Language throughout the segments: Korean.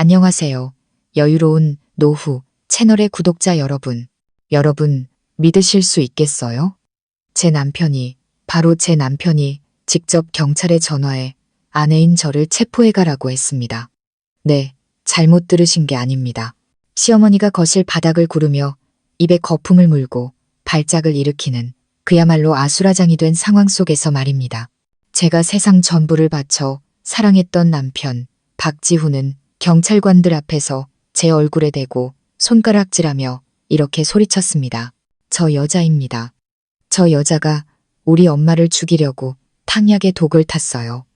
안녕하세요. 여유로운 노후 채널의 구독자 여러분. 여러분, 믿으실 수 있겠어요? 바로 제 남편이 직접 경찰에 전화해 아내인 저를 체포해가라고 했습니다. 네, 잘못 들으신 게 아닙니다. 시어머니가 거실 바닥을 구르며 입에 거품을 물고 발작을 일으키는 그야말로 아수라장이 된 상황 속에서 말입니다. 제가 세상 전부를 바쳐 사랑했던 남편 박지훈은 경찰관들 앞에서 제 얼굴에 대고 손가락질하며 이렇게 소리쳤습니다. 저 여자입니다. 저 여자가 우리 엄마를 죽이려고 탕약에 독을 탔어요.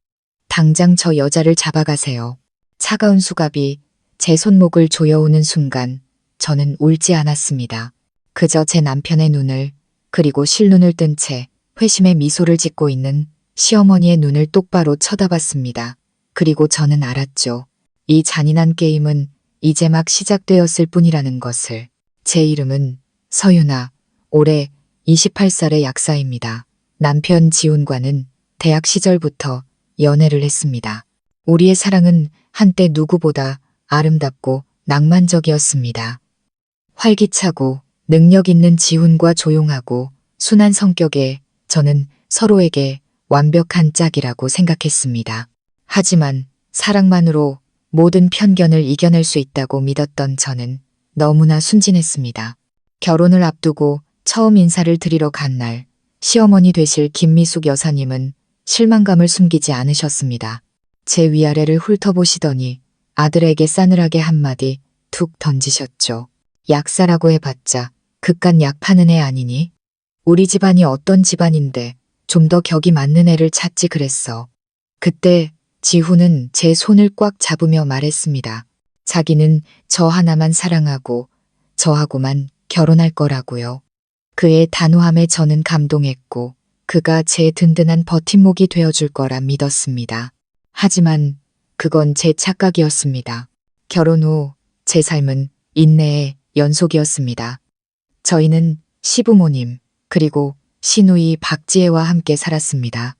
당장 저 여자를 잡아가세요. 차가운 수갑이 제 손목을 조여오는 순간 저는 울지 않았습니다. 그저 제 남편의 눈을 그리고 실눈을 뜬 채 회심의 미소를 짓고 있는 시어머니의 눈을 똑바로 쳐다봤습니다. 그리고 저는 알았죠. 이 잔인한 게임은 이제 막 시작되었을 뿐이라는 것을. 제 이름은 서윤아, 올해 28살의 약사입니다. 남편 지훈과는 대학 시절부터 연애를 했습니다. 우리의 사랑은 한때 누구보다 아름답고 낭만적이었습니다. 활기차고 능력 있는 지훈과 조용하고 순한 성격에 저는 서로에게 완벽한 짝이라고 생각했습니다. 하지만 사랑만으로 모든 편견을 이겨낼 수 있다고 믿었던 저는 너무나 순진했습니다. 결혼을 앞두고 처음 인사를 드리러 간 날, 시어머니 되실 김미숙 여사님은 실망감을 숨기지 않으셨습니다. 제 위아래를 훑어보시더니 아들에게 싸늘하게 한마디 툭 던지셨죠. 약사라고 해봤자 그깟 약 파는 애 아니니? 우리 집안이 어떤 집안인데 좀 더 격이 맞는 애를 찾지 그랬어. 그때 지훈은 제 손을 꽉 잡으며 말했습니다. 자기는 저 하나만 사랑하고 저하고만 결혼할 거라고요. 그의 단호함에 저는 감동했고 그가 제 든든한 버팀목이 되어줄 거라 믿었습니다. 하지만 그건 제 착각이었습니다. 결혼 후 제 삶은 인내의 연속이었습니다. 저희는 시부모님 그리고 시누이 박지혜와 함께 살았습니다.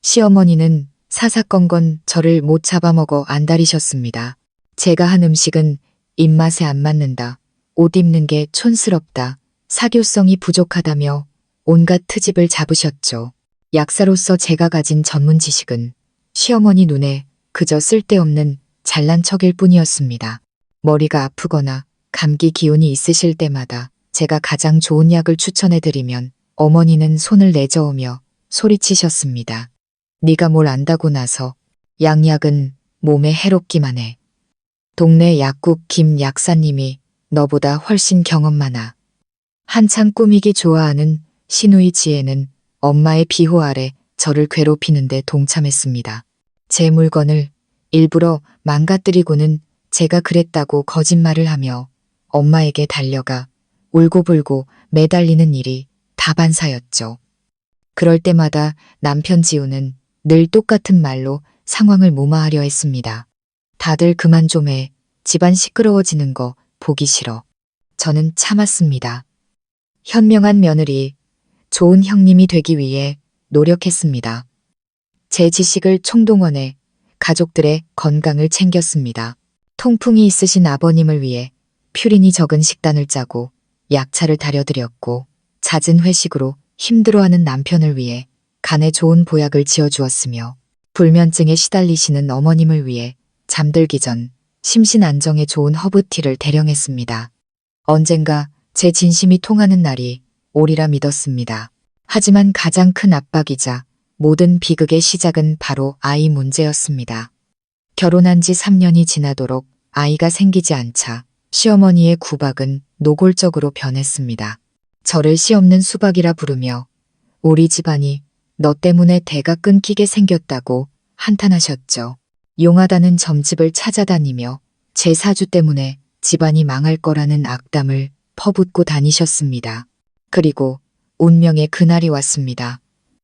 시어머니는 사사건건 저를 못 잡아먹어 안달이셨습니다. 제가 한 음식은 입맛에 안 맞는다. 옷 입는 게 촌스럽다. 사교성이 부족하다며 온갖 트집을 잡으셨죠. 약사로서 제가 가진 전문 지식은 시어머니 눈에 그저 쓸데없는 잘난 척일 뿐이었습니다. 머리가 아프거나 감기 기운이 있으실 때마다 제가 가장 좋은 약을 추천해드리면 어머니는 손을 내저으며 소리치셨습니다. 네가 뭘 안다고 나서 양약은 몸에 해롭기만 해. 동네 약국 김 약사님이 너보다 훨씬 경험 많아. 한창 꾸미기 좋아하는 시누이 지혜는 엄마의 비호 아래 저를 괴롭히는데 동참했습니다. 제 물건을 일부러 망가뜨리고는 제가 그랬다고 거짓말을 하며 엄마에게 달려가 울고불고 매달리는 일이 다반사였죠. 그럴 때마다 남편 지우는 늘 똑같은 말로 상황을 무마하려 했습니다. 다들 그만 좀 해. 집안 시끄러워지는 거 보기 싫어. 저는 참았습니다. 현명한 며느리, 좋은 형님이 되기 위해 노력했습니다. 제 지식을 총동원해 가족들의 건강을 챙겼습니다. 통풍이 있으신 아버님을 위해 퓨린이 적은 식단을 짜고 약차를 다려드렸고 잦은 회식으로 힘들어하는 남편을 위해 간에 좋은 보약을 지어주었으며 불면증에 시달리시는 어머님을 위해 잠들기 전 심신 안정에 좋은 허브티를 대령했습니다. 언젠가 제 진심이 통하는 날이 오리라 믿었습니다. 하지만 가장 큰 압박이자 모든 비극의 시작은 바로 아이 문제였습니다. 결혼한 지 3년이 지나도록 아이가 생기지 않자 시어머니의 구박은 노골적으로 변했습니다. 저를 씨 없는 수박이라 부르며 우리 집안이 너 때문에 대가 끊기게 생겼다고 한탄하셨죠. 용하다는 점집을 찾아다니며 제 사주 때문에 집안이 망할 거라는 악담을 퍼붓고 다니셨습니다. 그리고 운명의 그날이 왔습니다.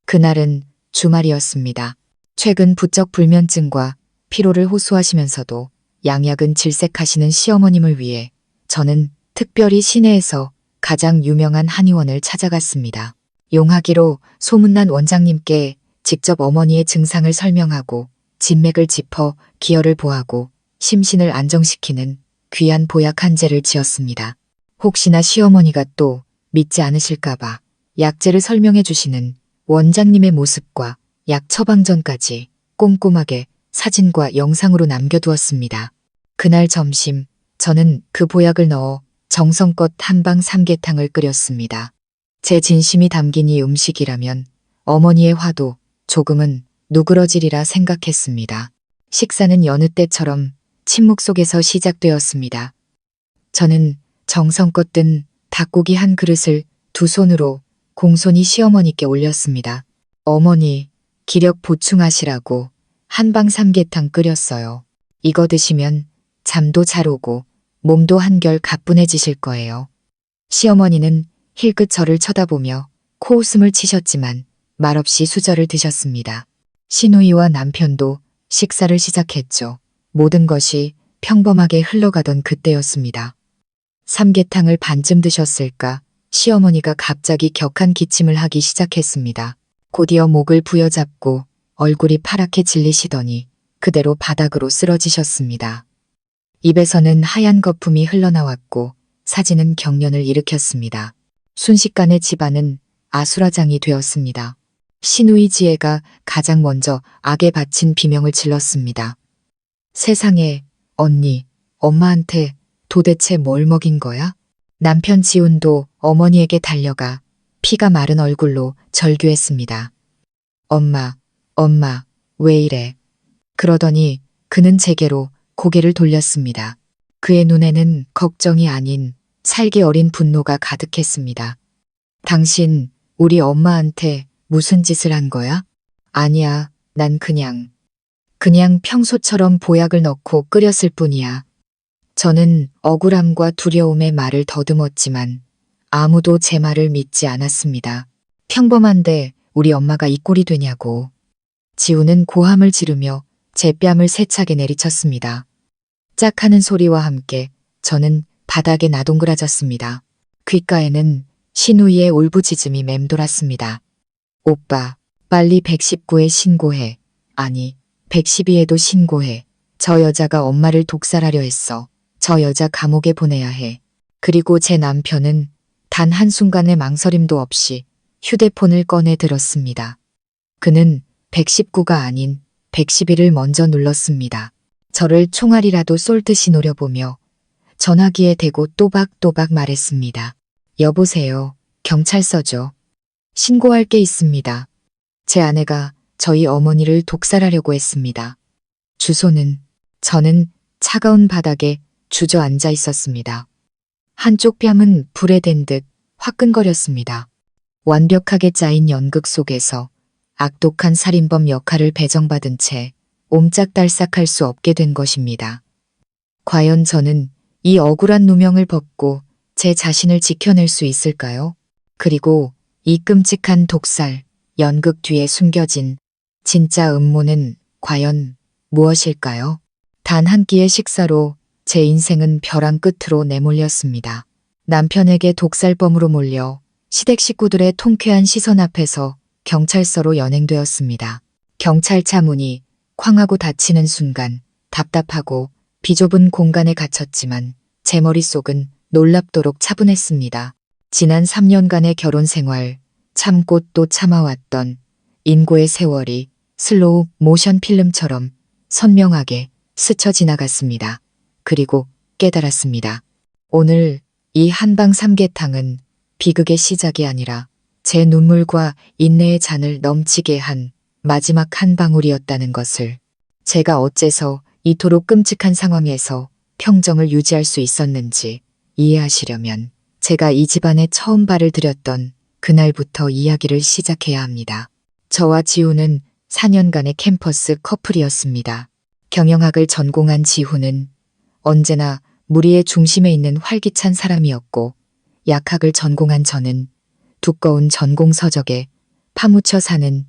그날은 주말이었습니다. 최근 부쩍 불면증과 피로를 호소하시면서도 양약은 질색하시는 시어머님을 위해 저는 특별히 시내에서 가장 유명한 한의원을 찾아갔습니다. 용하기로 소문난 원장님께 직접 어머니의 증상을 설명하고 진맥을 짚어 기혈을 보하고 심신을 안정시키는 귀한 보약 한 재를 지었습니다. 혹시나 시어머니가 또 믿지 않으실까봐 약재를 설명해 주시는 원장님의 모습과 약 처방 전까지 꼼꼼하게 사진과 영상으로 남겨두었습니다. 그날 점심 저는 그 보약을 넣어 정성껏 한방 삼계탕을 끓였습니다. 제 진심이 담긴 이 음식이라면 어머니의 화도 조금은 누그러지리라 생각했습니다. 식사는 여느 때처럼 침묵 속에서 시작되었습니다. 저는 정성껏 뜬 닭고기 한 그릇을 두 손으로 공손히 시어머니께 올렸습니다. 어머니, 기력 보충하시라고 한방 삼계탕 끓였어요. 이거 드시면 잠도 잘 오고 몸도 한결 가뿐해지실 거예요. 시어머니는 힐끗 저를 쳐다보며 코웃음을 치셨지만 말없이 수저를 드셨습니다. 시누이와 남편도 식사를 시작했죠. 모든 것이 평범하게 흘러가던 그때였습니다. 삼계탕을 반쯤 드셨을까 시어머니가 갑자기 격한 기침을 하기 시작했습니다. 곧이어 목을 부여잡고 얼굴이 파랗게 질리시더니 그대로 바닥으로 쓰러지셨습니다. 입에서는 하얀 거품이 흘러나왔고 사진은 경련을 일으켰습니다. 순식간에 집안은 아수라장이 되었습니다. 시누이 지혜가 가장 먼저 악에 바친 비명을 질렀습니다. 세상에, 언니, 엄마한테 도대체 뭘 먹인 거야? 남편 지훈도 어머니에게 달려가 피가 마른 얼굴로 절규했습니다. 엄마, 왜 이래? 그러더니 그는 제게로 고개를 돌렸습니다. 그의 눈에는 걱정이 아닌 살기 어린 분노가 가득했습니다. 당신, 우리 엄마한테 무슨 짓을 한 거야? 아니야, 난 그냥 평소처럼 보약을 넣고 끓였을 뿐이야. 저는 억울함과 두려움에 말을 더듬었지만 아무도 제 말을 믿지 않았습니다. 평범한데 우리 엄마가 이 꼴이 되냐고. 지우는 고함을 지르며 제 뺨을 세차게 내리쳤습니다. 짝 하는 소리와 함께 저는 바닥에 나동그라졌습니다. 귓가에는 시누이의 울부짖음이 맴돌았습니다. 오빠, 빨리 119에 신고해. 아니, 112에도 신고해. 저 여자가 엄마를 독살하려 했어. 저 여자 감옥에 보내야 해. 그리고 제 남편은 단 한순간의 망설임도 없이 휴대폰을 꺼내 들었습니다. 그는 119가 아닌 112를 먼저 눌렀습니다. 저를 총알이라도 쏠 듯이 노려보며 전화기에 대고 또박또박 말했습니다. 여보세요. 경찰서죠. 신고할 게 있습니다. 제 아내가 저희 어머니를 독살하려고 했습니다. 주소는 저는 차가운 바닥에 주저앉아 있었습니다. 한쪽 뺨은 불에 댄 듯 화끈거렸습니다. 완벽하게 짜인 연극 속에서 악독한 살인범 역할을 배정받은 채 옴짝달싹할 수 없게 된 것입니다. 과연 저는 이 억울한 누명을 벗고 제 자신을 지켜낼 수 있을까요? 그리고 이 끔찍한 독살, 연극 뒤에 숨겨진 진짜 음모는 과연 무엇일까요? 단 한 끼의 식사로 제 인생은 벼랑 끝으로 내몰렸습니다. 남편에게 독살범으로 몰려 시댁 식구들의 통쾌한 시선 앞에서 경찰서로 연행되었습니다. 경찰차 문이 쾅 하고 닫히는 순간 답답하고 비좁은 공간에 갇혔지만 제 머릿속은 놀랍도록 차분했습니다. 지난 3년간의 결혼 생활, 참고 또 참아왔던 인고의 세월이 슬로우 모션 필름처럼 선명하게 스쳐 지나갔습니다. 그리고 깨달았습니다. 오늘 이 한방 삼계탕은 비극의 시작이 아니라 제 눈물과 인내의 잔을 넘치게 한 마지막 한 방울이었다는 것을. 제가 어째서 이토록 끔찍한 상황에서 평정을 유지할 수 있었는지 이해하시려면 제가 이 집안에 처음 발을 들였던 그날부터 이야기를 시작해야 합니다. 저와 지우는 4년간의 캠퍼스 커플이었습니다. 경영학을 전공한 지우는 언제나 무리의 중심에 있는 활기찬 사람이었고 약학을 전공한 저는 두꺼운 전공 서적에 파묻혀 사는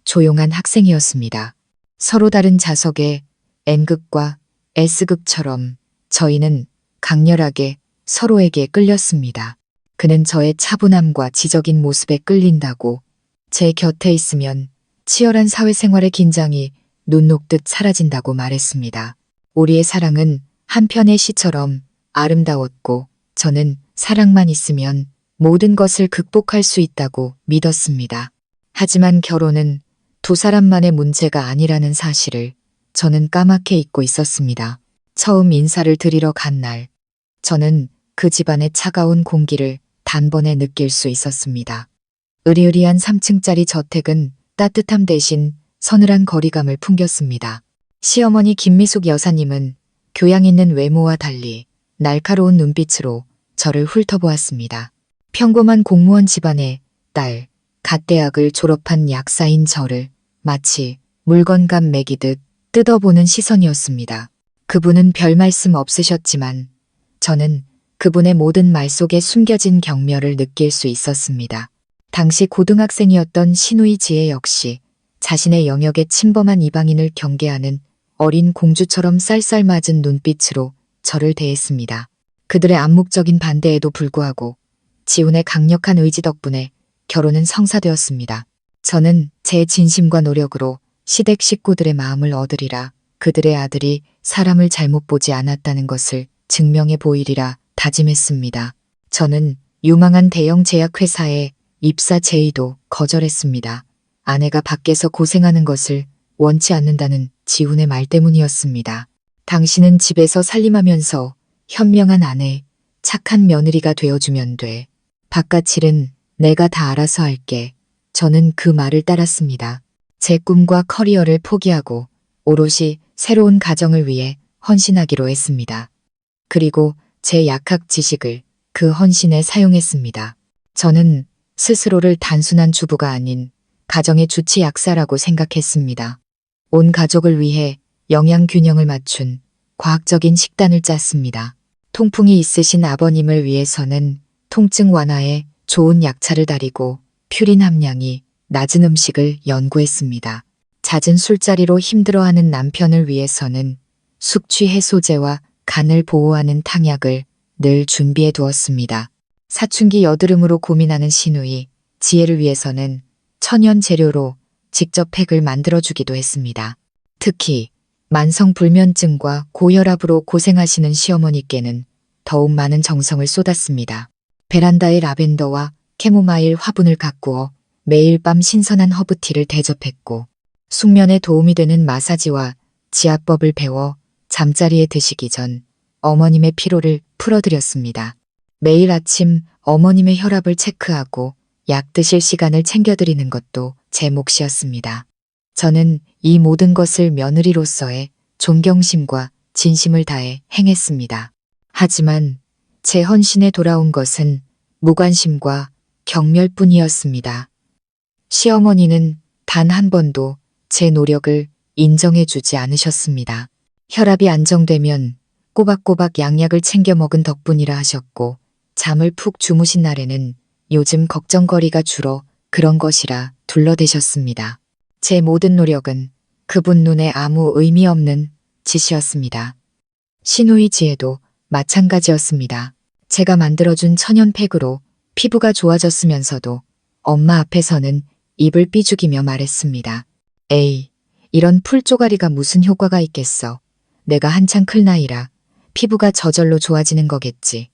조용한 학생이었습니다. 서로 다른 자석의 N극과 S극처럼 저희는 강렬하게 서로에게 끌렸습니다. 그는 저의 차분함과 지적인 모습에 끌린다고, 제 곁에 있으면 치열한 사회생활의 긴장이 눈 녹듯 사라진다고 말했습니다. 우리의 사랑은 한 편의 시처럼 아름다웠고 저는 사랑만 있으면 모든 것을 극복할 수 있다고 믿었습니다. 하지만 결혼은 두 사람만의 문제가 아니라는 사실을 저는 까맣게 잊고 있었습니다. 처음 인사를 드리러 간 날, 저는 그 집안의 차가운 공기를 단번에 느낄 수 있었습니다. 으리으리한 3층짜리 저택은 따뜻함 대신 서늘한 거리감을 풍겼습니다. 시어머니 김미숙 여사님은 교양 있는 외모와 달리 날카로운 눈빛으로 저를 훑어보았습니다. 평범한 공무원 집안의 딸, 갓 대학을 졸업한 약사인 저를 마치 물건감 매기듯 뜯어보는 시선이었습니다. 그분은 별 말씀 없으셨지만 저는 그분의 모든 말 속에 숨겨진 경멸을 느낄 수 있었습니다. 당시 고등학생이었던 시누이 지혜 역시 자신의 영역에 침범한 이방인을 경계하는 어린 공주처럼 쌀쌀맞은 눈빛으로 저를 대했습니다. 그들의 암묵적인 반대에도 불구하고 지훈의 강력한 의지 덕분에 결혼은 성사되었습니다. 저는 제 진심과 노력으로 시댁 식구들의 마음을 얻으리라, 그들의 아들이 사람을 잘못 보지 않았다는 것을 증명해 보이리라 다짐했습니다. 저는 유망한 대형 제약회사에 입사 제의도 거절했습니다. 아내가 밖에서 고생하는 것을 원치 않는다는 지훈의 말 때문이었습니다. 당신은 집에서 살림하면서 현명한 아내, 착한 며느리가 되어주면 돼. 바깥 일은 내가 다 알아서 할게. 저는 그 말을 따랐습니다. 제 꿈과 커리어를 포기하고 오롯이 새로운 가정을 위해 헌신하기로 했습니다. 그리고 제 약학 지식을 그 헌신에 사용했습니다. 저는 스스로를 단순한 주부가 아닌 가정의 주치 약사라고 생각했습니다. 온 가족을 위해 영양 균형을 맞춘 과학적인 식단을 짰습니다. 통풍이 있으신 아버님을 위해서는 통증 완화에 좋은 약차를 다리고 퓨린 함량이 낮은 음식을 연구했습니다. 잦은 술자리로 힘들어하는 남편을 위해서는 숙취 해소제와 간을 보호하는 탕약을 늘 준비해 두었습니다. 사춘기 여드름으로 고민하는 시누이, 지혜를 위해서는 천연 재료로 직접 팩을 만들어주기도 했습니다. 특히 만성불면증과 고혈압으로 고생하시는 시어머니께는 더욱 많은 정성을 쏟았습니다. 베란다에 라벤더와 캐모마일 화분을 가꾸어 매일 밤 신선한 허브티를 대접했고 숙면에 도움이 되는 마사지와 지압법을 배워 잠자리에 드시기 전 어머님의 피로를 풀어드렸습니다. 매일 아침 어머님의 혈압을 체크하고 약 드실 시간을 챙겨드리는 것도 제 몫이었습니다. 저는 이 모든 것을 며느리로서의 존경심과 진심을 다해 행했습니다. 하지만 제 헌신에 돌아온 것은 무관심과 경멸뿐이었습니다. 시어머니는 단 한 번도 제 노력을 인정해주지 않으셨습니다. 혈압이 안정되면 꼬박꼬박 양약을 챙겨 먹은 덕분이라 하셨고 잠을 푹 주무신 날에는 요즘 걱정거리가 줄어 그런 것이라 둘러대셨습니다. 제 모든 노력은 그분 눈에 아무 의미 없는 짓이었습니다. 시누이 지혜도 마찬가지였습니다. 제가 만들어준 천연팩으로 피부가 좋아졌으면서도 엄마 앞에서는 입을 삐죽이며 말했습니다. 에이, 이런 풀조가리가 무슨 효과가 있겠어. 내가 한창 클 나이라 피부가 저절로 좋아지는 거겠지.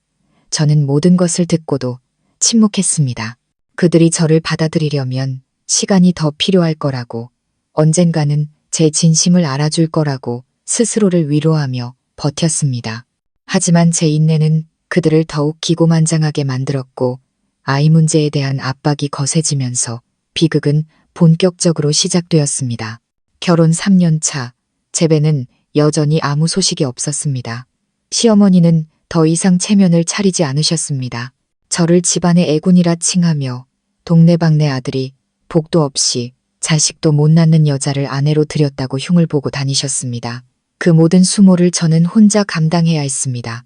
저는 모든 것을 듣고도 침묵했습니다. 그들이 저를 받아들이려면 시간이 더 필요할 거라고, 언젠가는 제 진심을 알아줄 거라고 스스로를 위로하며 버텼습니다. 하지만 제 인내는 그들을 더욱 기고만장하게 만들었고 아이 문제에 대한 압박이 거세지면서 비극은 본격적으로 시작되었습니다. 결혼 3년 차, 제배는 여전히 아무 소식이 없었습니다. 시어머니는 더 이상 체면을 차리지 않으셨습니다. 저를 집안의 애군이라 칭하며 동네방네 아들이 복도 없이 자식도 못 낳는 여자를 아내로 들였다고 흉을 보고 다니셨습니다. 그 모든 수모를 저는 혼자 감당해야 했습니다.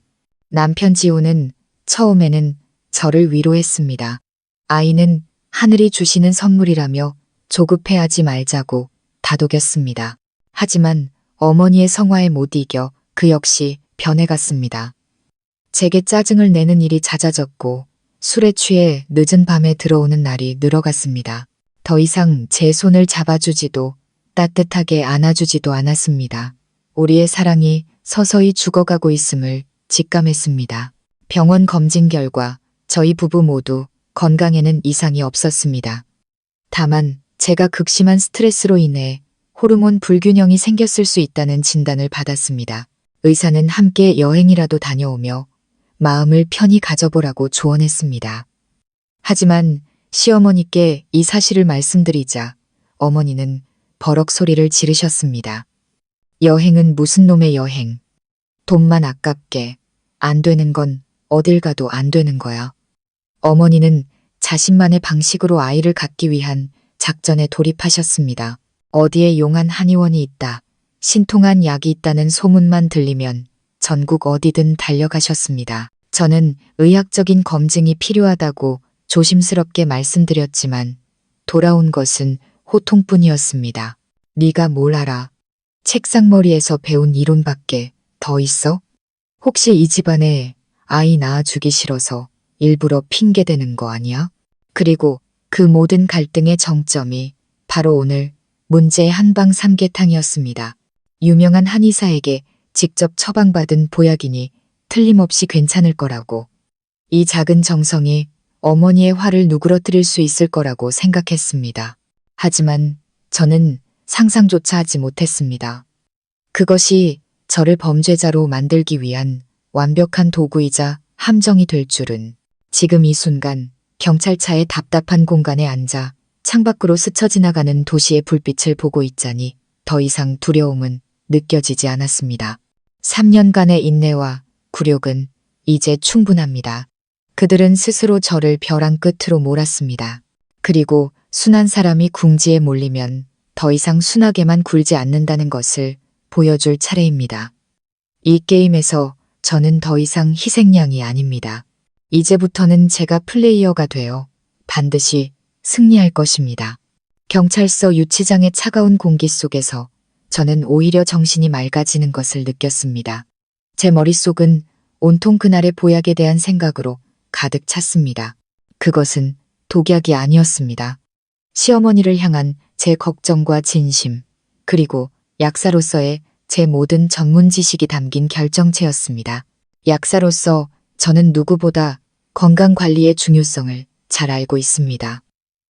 남편 지호는 처음에는 저를 위로했습니다. 아이는 하늘이 주시는 선물이라며 조급해하지 말자고 다독였습니다. 하지만 어머니의 성화에 못 이겨 그 역시 변해갔습니다. 제게 짜증을 내는 일이 잦아졌고 술에 취해 늦은 밤에 들어오는 날이 늘어갔습니다. 더 이상 제 손을 잡아주지도 따뜻하게 안아주지도 않았습니다. 우리의 사랑이 서서히 죽어가고 있음을 직감했습니다. 병원 검진 결과 저희 부부 모두 건강에는 이상이 없었습니다. 다만 제가 극심한 스트레스로 인해 호르몬 불균형이 생겼을 수 있다는 진단을 받았습니다. 의사는 함께 여행이라도 다녀오며 마음을 편히 가져보라고 조언했습니다. 하지만 시어머니께 이 사실을 말씀드리자 어머니는 버럭 소리를 지르셨습니다. 여행은 무슨 놈의 여행. 돈만 아깝게. 안 되는 건 어딜 가도 안 되는 거야. 어머니는 자신만의 방식으로 아이를 갖기 위한 작전에 돌입하셨습니다. 어디에 용한 한의원이 있다. 신통한 약이 있다는 소문만 들리면 전국 어디든 달려가셨습니다. 저는 의학적인 검증이 필요하다고 조심스럽게 말씀드렸지만 돌아온 것은 호통뿐이었습니다. 네가 뭘 알아? 책상머리에서 배운 이론밖에 더 있어? 혹시 이 집안에 아이 낳아주기 싫어서 일부러 핑계대는 거 아니야? 그리고 그 모든 갈등의 정점이 바로 오늘 문제의 한방 삼계탕이었습니다. 유명한 한의사에게 직접 처방받은 보약이니 틀림없이 괜찮을 거라고. 이 작은 정성이 어머니의 화를 누그러뜨릴 수 있을 거라고 생각했습니다. 하지만 저는 상상조차 하지 못했습니다. 그것이 저를 범죄자로 만들기 위한 완벽한 도구이자 함정이 될 줄은. 지금 이 순간 경찰차의 답답한 공간에 앉아 창밖으로 스쳐 지나가는 도시의 불빛을 보고 있자니 더 이상 두려움은 느껴지지 않았습니다. 3년간의 인내와 굴욕은 이제 충분합니다. 그들은 스스로 저를 벼랑 끝으로 몰았습니다. 그리고 순한 사람이 궁지에 몰리면 더 이상 순하게만 굴지 않는다는 것을 보여줄 차례입니다. 이 게임에서 저는 더 이상 희생양이 아닙니다. 이제부터는 제가 플레이어가 되어 반드시 승리할 것입니다. 경찰서 유치장의 차가운 공기 속에서 저는 오히려 정신이 맑아지는 것을 느꼈습니다. 제 머릿속은 온통 그날의 보약에 대한 생각으로 가득 찼습니다. 그것은 독약이 아니었습니다. 시어머니를 향한 제 걱정과 진심, 그리고 약사로서의 제 모든 전문 지식이 담긴 결정체였습니다. 약사로서 저는 누구보다 건강관리의 중요성을 잘 알고 있습니다.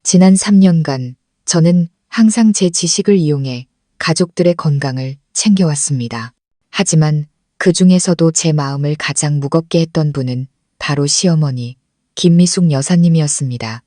지난 3년간 저는 항상 제 지식을 이용해 가족들의 건강을 챙겨왔습니다. 하지만 그 중에서도 제 마음을 가장 무겁게 했던 분은 바로 시어머니 김미숙 여사님이었습니다.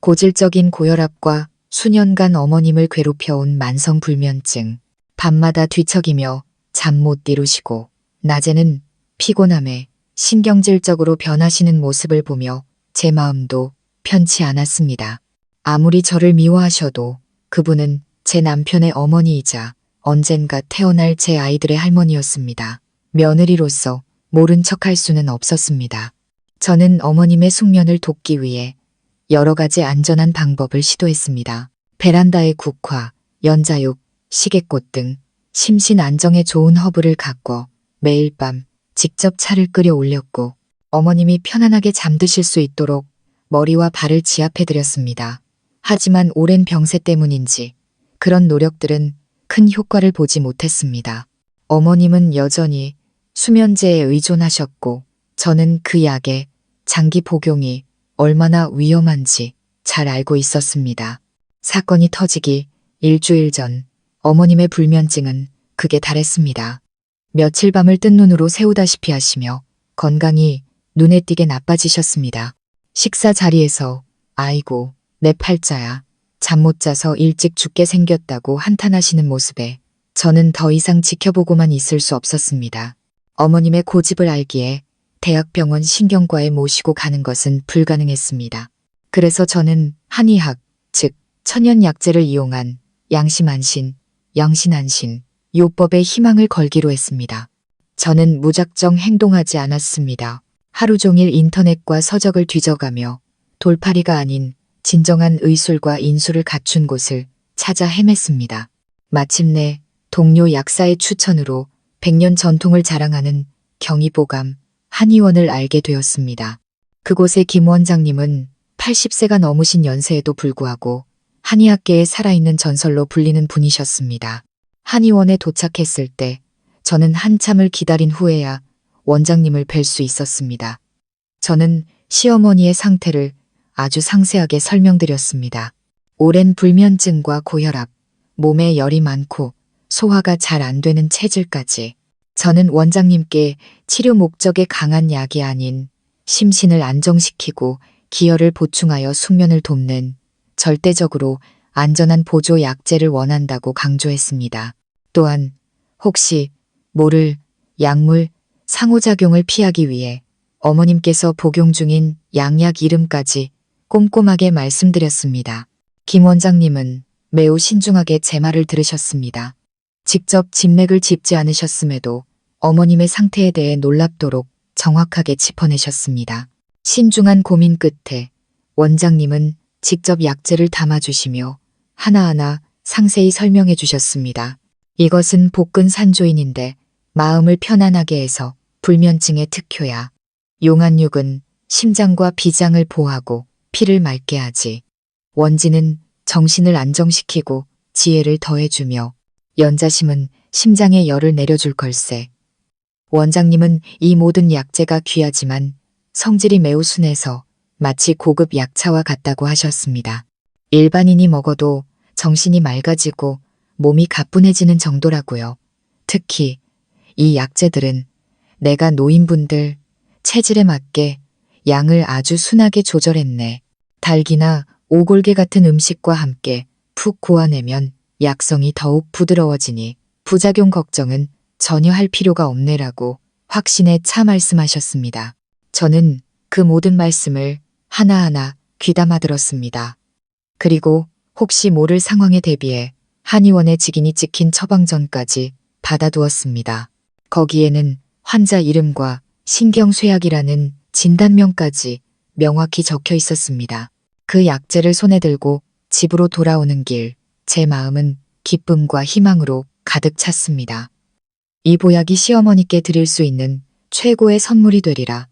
고질적인 고혈압과 수년간 어머님을 괴롭혀온 만성불면증, 밤마다 뒤척이며 잠 못 이루시고 낮에는 피곤함에 신경질적으로 변하시는 모습을 보며 제 마음도 편치 않았습니다. 아무리 저를 미워하셔도 그분은 제 남편의 어머니이자 언젠가 태어날 제 아이들의 할머니였습니다. 며느리로서 모른 척할 수는 없었습니다. 저는 어머님의 숙면을 돕기 위해 여러 가지 안전한 방법을 시도했습니다. 베란다에 국화, 연자육, 시계꽃 등 심신 안정에 좋은 허브를 가꿔 매일 밤 직접 차를 끓여 올렸고 어머님이 편안하게 잠드실 수 있도록 머리와 발을 지압해드렸습니다. 하지만 오랜 병세 때문인지 그런 노력들은 큰 효과를 보지 못했습니다. 어머님은 여전히 수면제에 의존하셨고 저는 그 약의 장기 복용이 얼마나 위험한지 잘 알고 있었습니다. 사건이 터지기 일주일 전 어머님의 불면증은 극에 달했습니다. 며칠 밤을 뜬 눈으로 새우다시피 하시며 건강이 눈에 띄게 나빠지셨습니다. 식사 자리에서 아이고 내 팔자야 잠 못 자서 일찍 죽게 생겼다고 한탄하시는 모습에 저는 더 이상 지켜보고만 있을 수 없었습니다. 어머님의 고집을 알기에 대학병원 신경과에 모시고 가는 것은 불가능했습니다. 그래서 저는 한의학, 즉 천연약재를 이용한 양심안신, 영신안신, 요법에 희망을 걸기로 했습니다. 저는 무작정 행동하지 않았습니다. 하루 종일 인터넷과 서적을 뒤져가며 돌팔이가 아닌 진정한 의술과 인술을 갖춘 곳을 찾아 헤맸습니다. 마침내 동료 약사의 추천으로 100년 전통을 자랑하는 경희보감 한의원을 알게 되었습니다. 그곳의 김 원장님은 80세가 넘으신 연세에도 불구하고 한의학계에 살아있는 전설로 불리는 분이셨습니다. 한의원에 도착했을 때 저는 한참을 기다린 후에야 원장님을 뵐 수 있었습니다. 저는 시어머니의 상태를 아주 상세하게 설명드렸습니다. 오랜 불면증과 고혈압, 몸에 열이 많고 소화가 잘 안 되는 체질까지. 저는 원장님께 치료 목적의 강한 약이 아닌 심신을 안정시키고 기혈을 보충하여 숙면을 돕는 절대적으로 안전한 보조 약제를 원한다고 강조했습니다. 또한 혹시 모를 약물 상호작용을 피하기 위해 어머님께서 복용 중인 양약 이름까지 꼼꼼하게 말씀드렸습니다. 김 원장님은 매우 신중하게 제 말을 들으셨습니다. 직접 진맥을 짚지 않으셨음에도 어머님의 상태에 대해 놀랍도록 정확하게 짚어내셨습니다. 신중한 고민 끝에 원장님은 직접 약재를 담아주시며 하나하나 상세히 설명해 주셨습니다. 이것은 복근 산조인인데 마음을 편안하게 해서 불면증의 특효야. 용안육은 심장과 비장을 보호하고 피를 맑게 하지. 원지는 정신을 안정시키고 지혜를 더해주며 연자심은 심장의 열을 내려줄 걸세. 원장님은 이 모든 약재가 귀하지만 성질이 매우 순해서 마치 고급 약차와 같다고 하셨습니다. 일반인이 먹어도 정신이 맑아지고 몸이 가뿐해지는 정도라고요. 특히 이 약재들은 내가 노인분들 체질에 맞게 양을 아주 순하게 조절했네. 닭이나 오골계 같은 음식과 함께 푹 고아내면 약성이 더욱 부드러워지니 부작용 걱정은 전혀 할 필요가 없네라고 확신에 차 말씀하셨습니다. 저는 그 모든 말씀을 하나하나 귀담아 들었습니다. 그리고 혹시 모를 상황에 대비해 한의원의 직인이 찍힌 처방전까지 받아두었습니다. 거기에는 환자 이름과 신경쇠약이라는 진단명까지 명확히 적혀 있었습니다. 그 약재를 손에 들고 집으로 돌아오는 길, 제 마음은 기쁨과 희망으로 가득 찼습니다. 이 보약이 시어머니께 드릴 수 있는 최고의 선물이 되리라.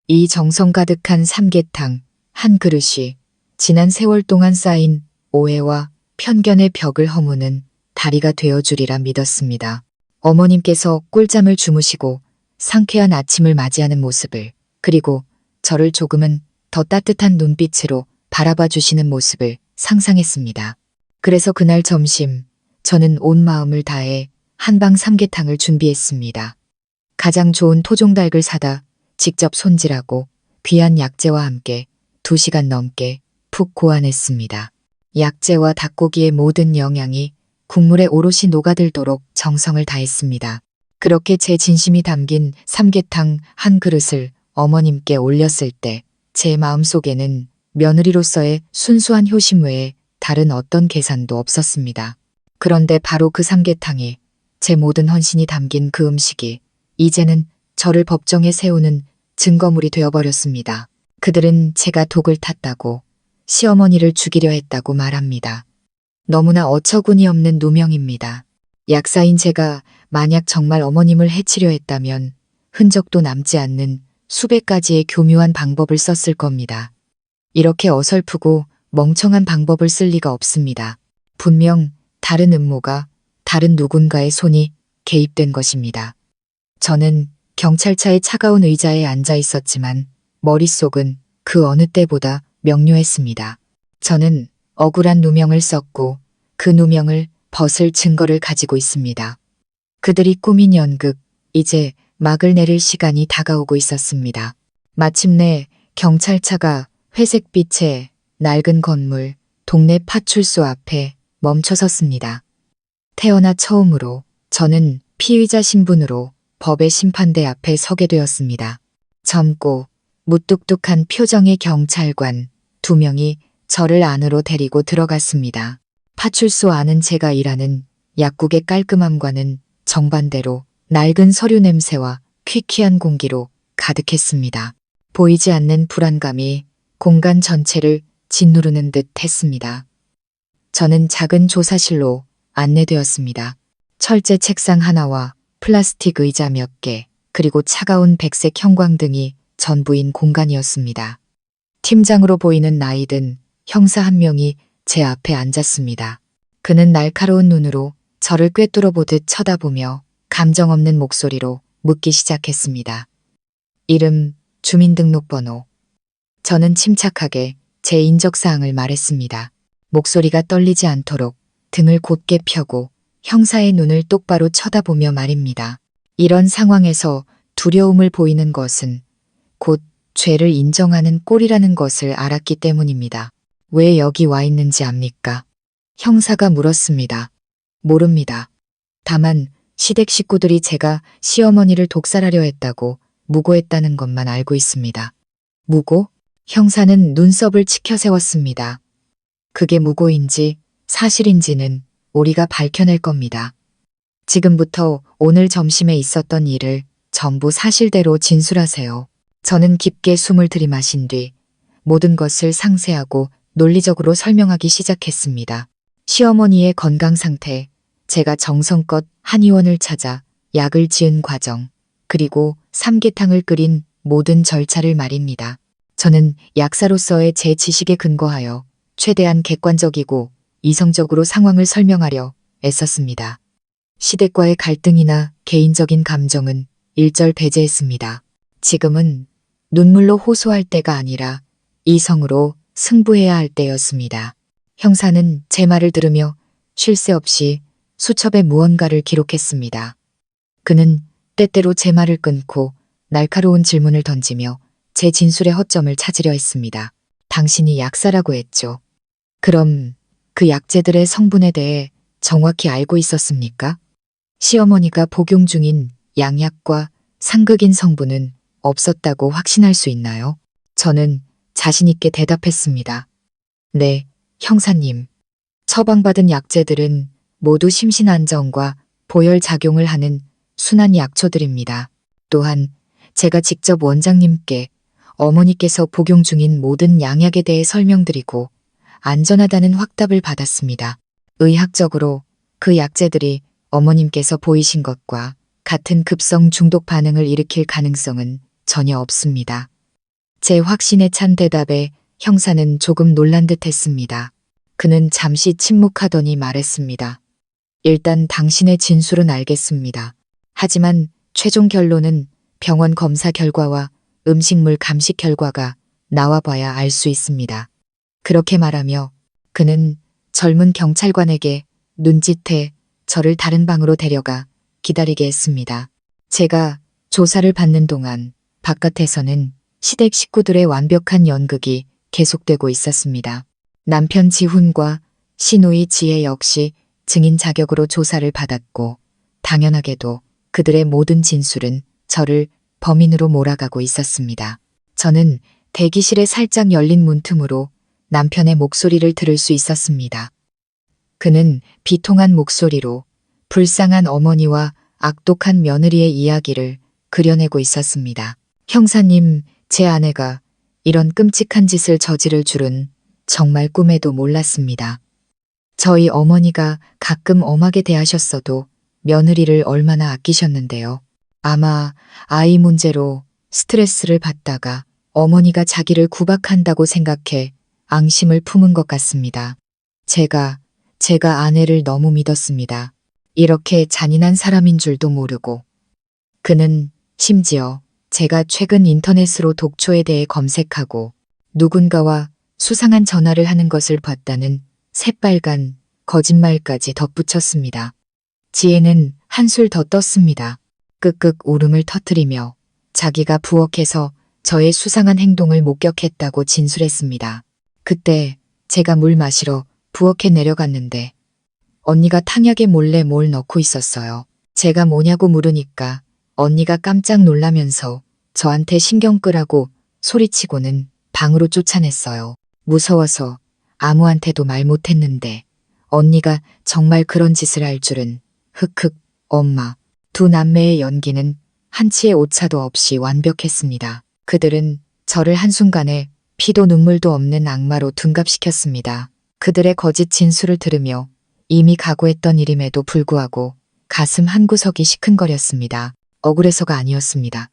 이 정성 가득한 삼계탕 한 그릇이 지난 세월 동안 쌓인 오해와 편견의 벽을 허무는 다리가 되어주리라 믿었습니다. 어머님께서 꿀잠을 주무시고 상쾌한 아침을 맞이하는 모습을, 그리고 저를 조금은 더 따뜻한 눈빛으로 바라봐 주시는 모습을 상상했습니다. 그래서 그날 점심 저는 온 마음을 다해 한방 삼계탕을 준비했습니다. 가장 좋은 토종닭을 사다 직접 손질하고 귀한 약재와 함께 2시간 넘게 푹 고안했습니다. 약재와 닭고기의 모든 영양이 국물에 오롯이 녹아들도록 정성을 다했습니다. 그렇게 제 진심이 담긴 삼계탕 한 그릇을 어머님께 올렸을 때 제 마음속에는 며느리로서의 순수한 효심 외에 다른 어떤 계산도 없었습니다. 그런데 바로 그 삼계탕에 제 모든 헌신이 담긴 그 음식이 이제는 저를 법정에 세우는 증거물이 되어버렸습니다. 그들은 제가 독을 탔다고, 시어머니를 죽이려 했다고 말합니다. 너무나 어처구니 없는 누명입니다. 약사인 제가 만약 정말 어머님을 해치려 했다면 흔적도 남지 않는 수백 가지의 교묘한 방법을 썼을 겁니다. 이렇게 어설프고 멍청한 방법을 쓸 리가 없습니다. 분명 다른 음모가, 다른 누군가의 손이 개입된 것입니다. 저는 경찰차의 차가운 의자에 앉아 있었지만 머릿속은 그 어느 때보다 명료했습니다. 저는 억울한 누명을 썼고 그 누명을 벗을 증거를 가지고 있습니다. 그들이 꾸민 연극, 이제 막을 내릴 시간이 다가오고 있었습니다. 마침내 경찰차가 회색빛의 낡은 건물, 동네 파출소 앞에 멈춰섰습니다. 태어나 처음으로 저는 피의자 신분으로 법의 심판대 앞에 서게 되었습니다. 젊고 무뚝뚝한 표정의 경찰관 2명이 저를 안으로 데리고 들어갔습니다. 파출소 안은 제가 일하는 약국의 깔끔함과는 정반대로 낡은 서류 냄새와 퀴퀴한 공기로 가득했습니다. 보이지 않는 불안감이 공간 전체를 짓누르는 듯 했습니다. 저는 작은 조사실로 안내되었습니다. 철제 책상 하나와 플라스틱 의자 몇 개, 그리고 차가운 백색 형광등이 전부인 공간이었습니다. 팀장으로 보이는 나이든 형사 한 명이 제 앞에 앉았습니다. 그는 날카로운 눈으로 저를 꿰뚫어 보듯 쳐다보며 감정 없는 목소리로 묻기 시작했습니다. 이름, 주민등록번호. 저는 침착하게 제 인적사항을 말했습니다. 목소리가 떨리지 않도록 등을 곧게 펴고 형사의 눈을 똑바로 쳐다보며 말입니다. 이런 상황에서 두려움을 보이는 것은 곧 죄를 인정하는 꼴이라는 것을 알았기 때문입니다. 왜 여기 와 있는지 압니까? 형사가 물었습니다. 모릅니다. 다만 시댁 식구들이 제가 시어머니를 독살하려 했다고 무고했다는 것만 알고 있습니다. 무고? 형사는 눈썹을 치켜 세웠습니다. 그게 무고인지 사실인지는 우리가 밝혀낼 겁니다. 지금부터 오늘 점심에 있었던 일을 전부 사실대로 진술하세요. 저는 깊게 숨을 들이마신 뒤 모든 것을 상세하고 논리적으로 설명하기 시작했습니다. 시어머니의 건강 상태, 제가 정성껏 한의원을 찾아 약을 지은 과정, 그리고 삼계탕을 끓인 모든 절차를 말입니다. 저는 약사로서의 제 지식에 근거하여 최대한 객관적이고 이성적으로 상황을 설명하려 애썼습니다. 시댁과의 갈등이나 개인적인 감정은 일절 배제했습니다. 지금은 눈물로 호소할 때가 아니라 이성으로 승부해야 할 때였습니다. 형사는 제 말을 들으며 쉴 새 없이 수첩에 무언가를 기록했습니다. 그는 때때로 제 말을 끊고 날카로운 질문을 던지며 제 진술의 허점을 찾으려 했습니다. 당신이 약사라고 했죠. 그럼 그 약재들의 성분에 대해 정확히 알고 있었습니까? 시어머니가 복용 중인 양약과 상극인 성분은 없었다고 확신할 수 있나요? 저는 자신 있게 대답했습니다. 네, 형사님. 처방받은 약재들은 모두 심신안정과 보혈작용을 하는 순한 약초들입니다. 또한 제가 직접 원장님께 어머니께서 복용 중인 모든 양약에 대해 설명드리고 안전하다는 확답을 받았습니다. 의학적으로 그 약재들이 어머님께서 보이신 것과 같은 급성 중독 반응을 일으킬 가능성은 전혀 없습니다. 제 확신에 찬 대답에 형사는 조금 놀란 듯 했습니다. 그는 잠시 침묵하더니 말했습니다. 일단 당신의 진술은 알겠습니다. 하지만 최종 결론은 병원 검사 결과와 음식물 감식 결과가 나와봐야 알 수 있습니다. 그렇게 말하며 그는 젊은 경찰관에게 눈짓해 저를 다른 방으로 데려가 기다리게 했습니다. 제가 조사를 받는 동안 바깥에서는 시댁 식구들의 완벽한 연극이 계속되고 있었습니다. 남편 지훈과 시누이 지혜 역시 증인 자격으로 조사를 받았고 당연하게도 그들의 모든 진술은 저를 범인으로 몰아가고 있었습니다. 저는 대기실에 살짝 열린 문틈으로 남편의 목소리를 들을 수 있었습니다. 그는 비통한 목소리로 불쌍한 어머니와 악독한 며느리의 이야기를 그려내고 있었습니다. 형사님, 제 아내가 이런 끔찍한 짓을 저지를 줄은 정말 꿈에도 몰랐습니다. 저희 어머니가 가끔 엄하게 대하셨어도 며느리를 얼마나 아끼셨는데요. 아마 아이 문제로 스트레스를 받다가 어머니가 자기를 구박한다고 생각해 앙심을 품은 것 같습니다. 제가 아내를 너무 믿었습니다. 이렇게 잔인한 사람인 줄도 모르고. 그는 심지어 제가 최근 인터넷으로 독초에 대해 검색하고 누군가와 수상한 전화를 하는 것을 봤다는 새빨간 거짓말까지 덧붙였습니다. 지혜는 한술 더 떴습니다. 끄끄 울음을 터뜨리며 자기가 부엌에서 저의 수상한 행동을 목격했다고 진술했습니다. 그때 제가 물 마시러 부엌에 내려갔는데 언니가 탕약에 몰래 뭘 넣고 있었어요. 제가 뭐냐고 물으니까 언니가 깜짝 놀라면서 저한테 신경 끄라고 소리치고는 방으로 쫓아냈어요. 무서워서 아무한테도 말 못했는데 언니가 정말 그런 짓을 할 줄은. 흑흑. 엄마. 두 남매의 연기는 한치의 오차도 없이 완벽했습니다. 그들은 저를 한순간에 피도 눈물도 없는 악마로 둔갑시켰습니다. 그들의 거짓 진술을 들으며 이미 각오했던 일임에도 불구하고 가슴 한구석이 시큰거렸습니다. 억울해서가 아니었습니다.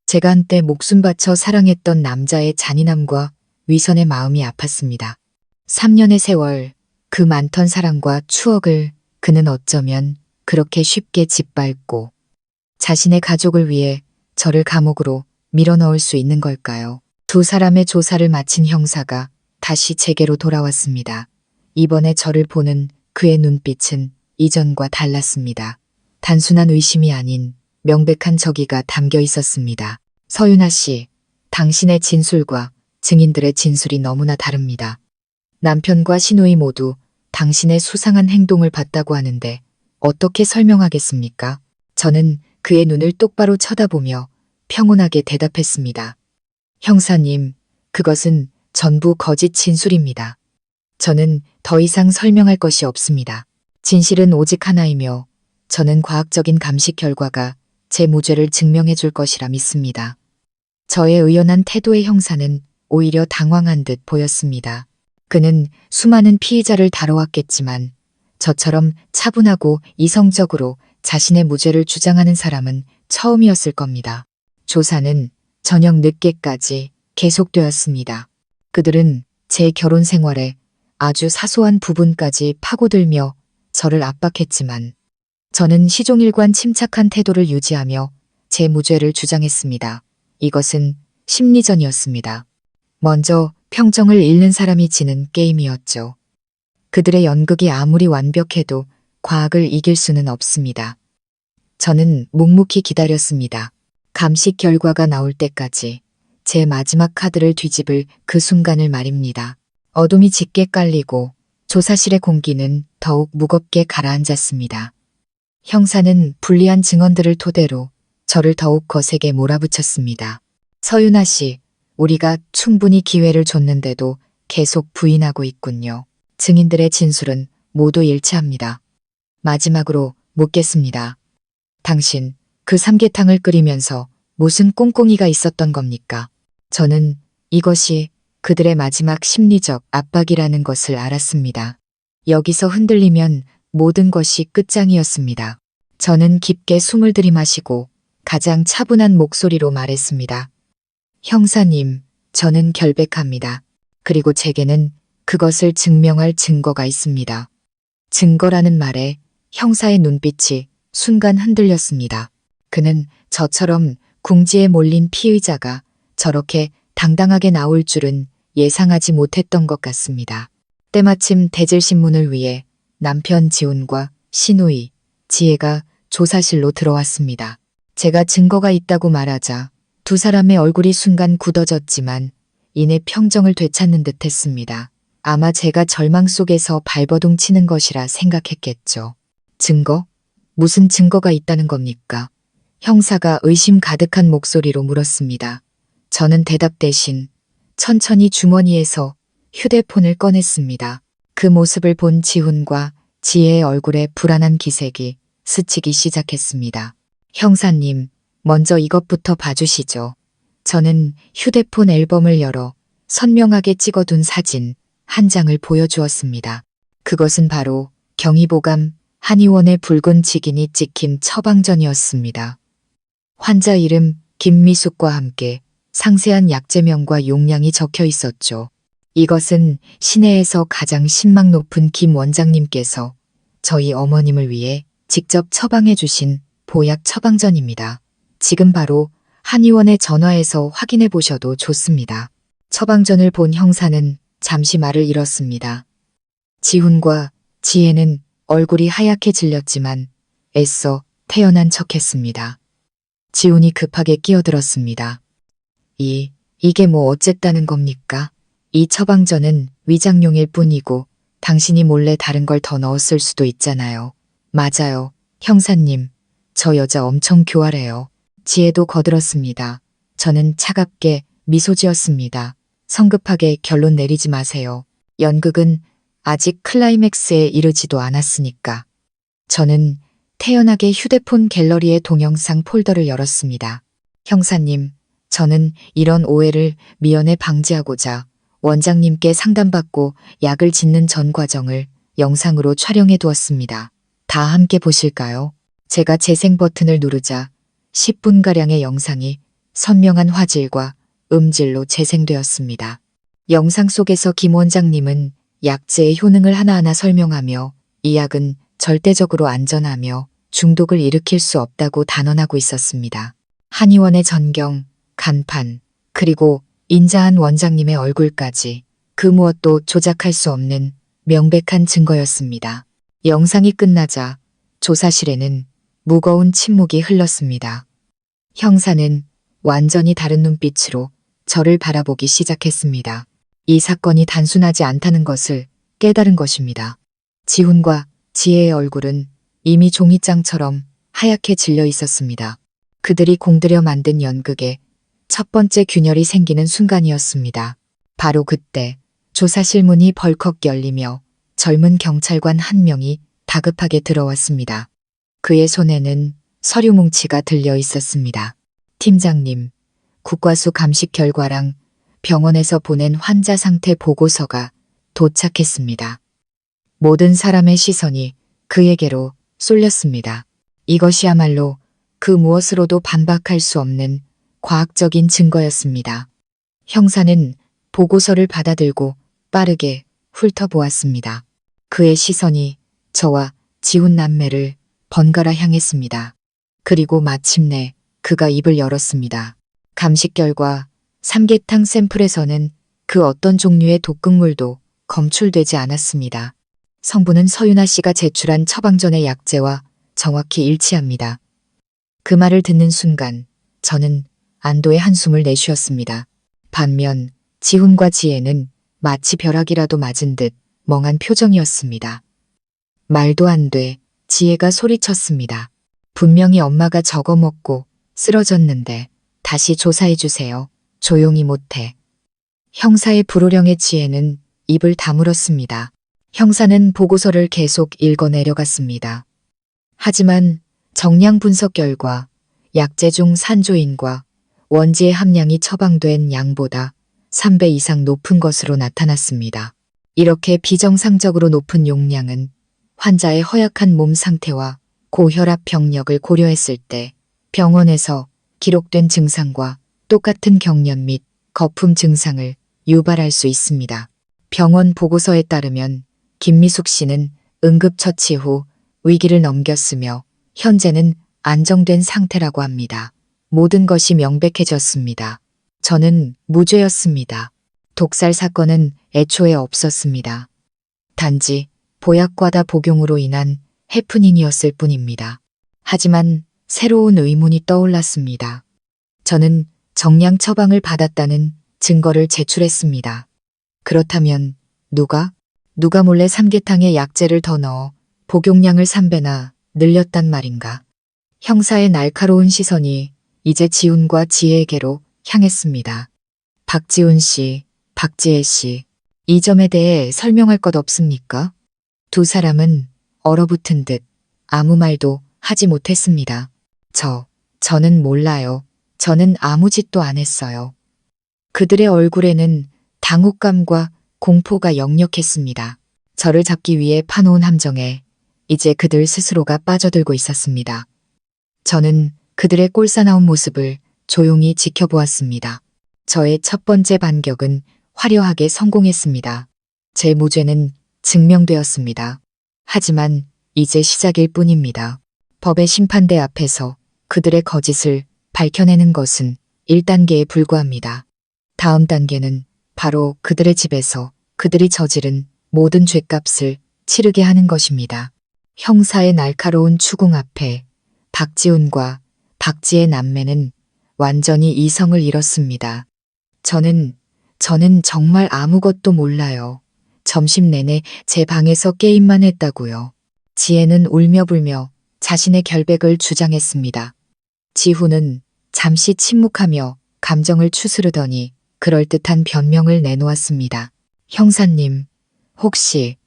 제가 한때 목숨 바쳐 사랑했던 남자의 잔인함과 위선의 마음이 아팠습니다. 3년의 세월, 그 많던 사랑과 추억을 그는 어쩌면 그렇게 쉽게 짓밟고 자신의 가족을 위해 저를 감옥으로 밀어넣을 수 있는 걸까요? 두 사람의 조사를 마친 형사가 다시 제게로 돌아왔습니다. 이번에 저를 보는 그의 눈빛은 이전과 달랐습니다. 단순한 의심이 아닌 명백한 적의가 담겨 있었습니다. 서윤아 씨, 당신의 진술과 증인들의 진술이 너무나 다릅니다. 남편과 시누이 모두 당신의 수상한 행동을 봤다고 하는데 어떻게 설명하겠습니까? 저는 그의 눈을 똑바로 쳐다보며 평온하게 대답했습니다. 형사님, 그것은 전부 거짓 진술입니다. 저는 더 이상 설명할 것이 없습니다. 진실은 오직 하나이며 저는 과학적인 감식 결과가 제 무죄를 증명해 줄 것이라 믿습니다. 저의 의연한 태도의 형사는 오히려 당황한 듯 보였습니다. 그는 수많은 피의자를 다뤄왔겠지만 저처럼 차분하고 이성적으로 자신의 무죄를 주장하는 사람은 처음이었을 겁니다. 조사는 저녁 늦게까지 계속되었습니다. 그들은 제 결혼 생활에 아주 사소한 부분까지 파고들며 저를 압박했지만 저는 시종일관 침착한 태도를 유지하며 제 무죄를 주장했습니다. 이것은 심리전이었습니다. 먼저 평정을 잃는 사람이 지는 게임이었죠. 그들의 연극이 아무리 완벽해도 과학을 이길 수는 없습니다. 저는 묵묵히 기다렸습니다. 감식 결과가 나올 때까지 제 마지막 카드를 뒤집을 그 순간을 말입니다. 어둠이 짙게 깔리고 조사실의 공기는 더욱 무겁게 가라앉았습니다. 형사는 불리한 증언들을 토대로 저를 더욱 거세게 몰아붙였습니다. 서윤아 씨, 우리가 충분히 기회를 줬는데도 계속 부인하고 있군요. 증인들의 진술은 모두 일치합니다. 마지막으로 묻겠습니다. 당신, 그 삼계탕을 끓이면서 무슨 꼼꼼이가 있었던 겁니까? 저는 이것이 그들의 마지막 심리적 압박이라는 것을 알았습니다. 여기서 흔들리면 모든 것이 끝장이었습니다. 저는 깊게 숨을 들이마시고 가장 차분한 목소리로 말했습니다. 형사님, 저는 결백합니다. 그리고 제게는 그것을 증명할 증거가 있습니다. 증거라는 말에 형사의 눈빛이 순간 흔들렸습니다. 그는 저처럼 궁지에 몰린 피의자가 저렇게 당당하게 나올 줄은 예상하지 못했던 것 같습니다. 때마침 대질신문을 위해 남편 지훈과 시누이, 지혜가 조사실로 들어왔습니다. 제가 증거가 있다고 말하자 두 사람의 얼굴이 순간 굳어졌지만 이내 평정을 되찾는 듯 했습니다. 아마 제가 절망 속에서 발버둥 치는 것이라 생각했겠죠. 증거? 무슨 증거가 있다는 겁니까? 형사가 의심 가득한 목소리로 물었습니다. 저는 대답 대신 천천히 주머니에서 휴대폰을 꺼냈습니다. 그 모습을 본 지훈과 지혜의 얼굴에 불안한 기색이 스치기 시작했습니다. 형사님, 먼저 이것부터 봐주시죠. 저는 휴대폰 앨범을 열어 선명하게 찍어둔 사진 한 장을 보여주었습니다. 그것은 바로 경희보감 한의원의 붉은 직인이 찍힌 처방전이었습니다. 환자 이름 김미숙과 함께 상세한 약제명과 용량이 적혀 있었죠. 이것은 시내에서 가장 신망 높은 김 원장님께서 저희 어머님을 위해 직접 처방해 주신 보약 처방전입니다. 지금 바로 한의원에 전화해서 확인해 보셔도 좋습니다. 처방전을 본 형사는 잠시 말을 잃었습니다. 지훈과 지혜는 얼굴이 하얗게 질렸지만 애써 태연한 척했습니다. 지훈이 급하게 끼어들었습니다. 이게 뭐 어쨌다는 겁니까? 이 처방전은 위장용일 뿐이고 당신이 몰래 다른 걸 더 넣었을 수도 있잖아요. 맞아요. 형사님, 저 여자 엄청 교활해요. 지혜도 거들었습니다. 저는 차갑게 미소 지었습니다. 성급하게 결론 내리지 마세요. 연극은 아직 클라이맥스에 이르지도 않았으니까. 저는 태연하게 휴대폰 갤러리의 동영상 폴더를 열었습니다. 형사님, 저는 이런 오해를 미연에 방지하고자 원장님께 상담받고 약을 짓는 전 과정을 영상으로 촬영해 두었습니다. 다 함께 보실까요? 제가 재생 버튼을 누르자 10분가량의 영상이 선명한 화질과 음질로 재생되었습니다. 영상 속에서 김 원장님은 약제의 효능을 하나하나 설명하며 이 약은 절대적으로 안전하며 중독을 일으킬 수 없다고 단언하고 있었습니다. 한의원의 전경, 간판, 그리고 인자한 원장님의 얼굴까지 그 무엇도 조작할 수 없는 명백한 증거였습니다. 영상이 끝나자 조사실에는 무거운 침묵이 흘렀습니다. 형사는 완전히 다른 눈빛으로 저를 바라보기 시작했습니다. 이 사건이 단순하지 않다는 것을 깨달은 것입니다. 지훈과 지혜의 얼굴은 이미 종이장처럼 하얗게 질려 있었습니다. 그들이 공들여 만든 연극에 첫 번째 균열이 생기는 순간이었습니다. 바로 그때 조사실 문이 벌컥 열리며 젊은 경찰관 한 명이 다급하게 들어왔습니다. 그의 손에는 서류 뭉치가 들려 있었습니다. 팀장님, 국과수 감식 결과랑 병원에서 보낸 환자 상태 보고서가 도착했습니다. 모든 사람의 시선이 그에게로 쏠렸습니다. 이것이야말로 그 무엇으로도 반박할 수 없는 과학적인 증거였습니다. 형사는 보고서를 받아들고 빠르게 훑어보았습니다. 그의 시선이 저와 지훈 남매를 번갈아 향했습니다. 그리고 마침내 그가 입을 열었습니다. 감식 결과 삼계탕 샘플에서는 그 어떤 종류의 독극물도 검출되지 않았습니다. 성분은 서윤아 씨가 제출한 처방전의 약재와 정확히 일치합니다. 그 말을 듣는 순간 저는 안도의 한숨을 내쉬었습니다. 반면 지훈과 지혜는 마치 벼락이라도 맞은 듯 멍한 표정이었습니다. 말도 안 돼, 지혜가 소리쳤습니다. 분명히 엄마가 저거 먹고 쓰러졌는데 다시 조사해주세요. 조용히 못해. 형사의 불호령에 지혜는 입을 다물었습니다. 형사는 보고서를 계속 읽어 내려갔습니다. 하지만 정량 분석 결과 약재 중 산조인과 원지의 함량이 처방된 양보다 3배 이상 높은 것으로 나타났습니다. 이렇게 비정상적으로 높은 용량은 환자의 허약한 몸 상태와 고혈압 병력을 고려했을 때 병원에서 기록된 증상과 똑같은 경련 및 거품 증상을 유발할 수 있습니다. 병원 보고서에 따르면 김미숙 씨는 응급처치 후 위기를 넘겼으며 현재는 안정된 상태라고 합니다. 모든 것이 명백해졌습니다. 저는 무죄였습니다. 독살 사건은 애초에 없었습니다. 단지 보약과다 복용으로 인한 해프닝이었을 뿐입니다. 하지만 새로운 의문이 떠올랐습니다. 저는 정량 처방을 받았다는 증거를 제출했습니다. 그렇다면 누가 몰래 삼계탕에 약재를 더 넣어 복용량을 3배나 늘렸단 말인가? 형사의 날카로운 시선이 이제 지훈과 지혜에게로 향했습니다. 박지훈 씨, 박지혜 씨, 이 점에 대해 설명할 것 없습니까? 두 사람은 얼어붙은 듯 아무 말도 하지 못했습니다. 저는 몰라요. 저는 아무 짓도 안 했어요. 그들의 얼굴에는 당혹감과 공포가 역력했습니다. 저를 잡기 위해 파놓은 함정에 이제 그들 스스로가 빠져들고 있었습니다. 저는 그들의 꼴사나운 모습을 조용히 지켜보았습니다. 저의 첫 번째 반격은 화려하게 성공했습니다. 제 무죄는 증명되었습니다. 하지만 이제 시작일 뿐입니다. 법의 심판대 앞에서 그들의 거짓을 밝혀내는 것은 1단계에 불과합니다. 다음 단계는 바로 그들의 집에서 그들이 저지른 모든 죗값을 치르게 하는 것입니다. 형사의 날카로운 추궁 앞에 박지훈과 박지의 남매는 완전히 이성을 잃었습니다. 저는 정말 아무것도 몰라요. 점심 내내 제 방에서 게임만 했다고요. 지혜는 울며불며 자신의 결백을 주장했습니다. 지훈은 잠시 침묵하며 감정을 추스르더니 그럴듯한 변명을 내놓았습니다. 형사님, 혹시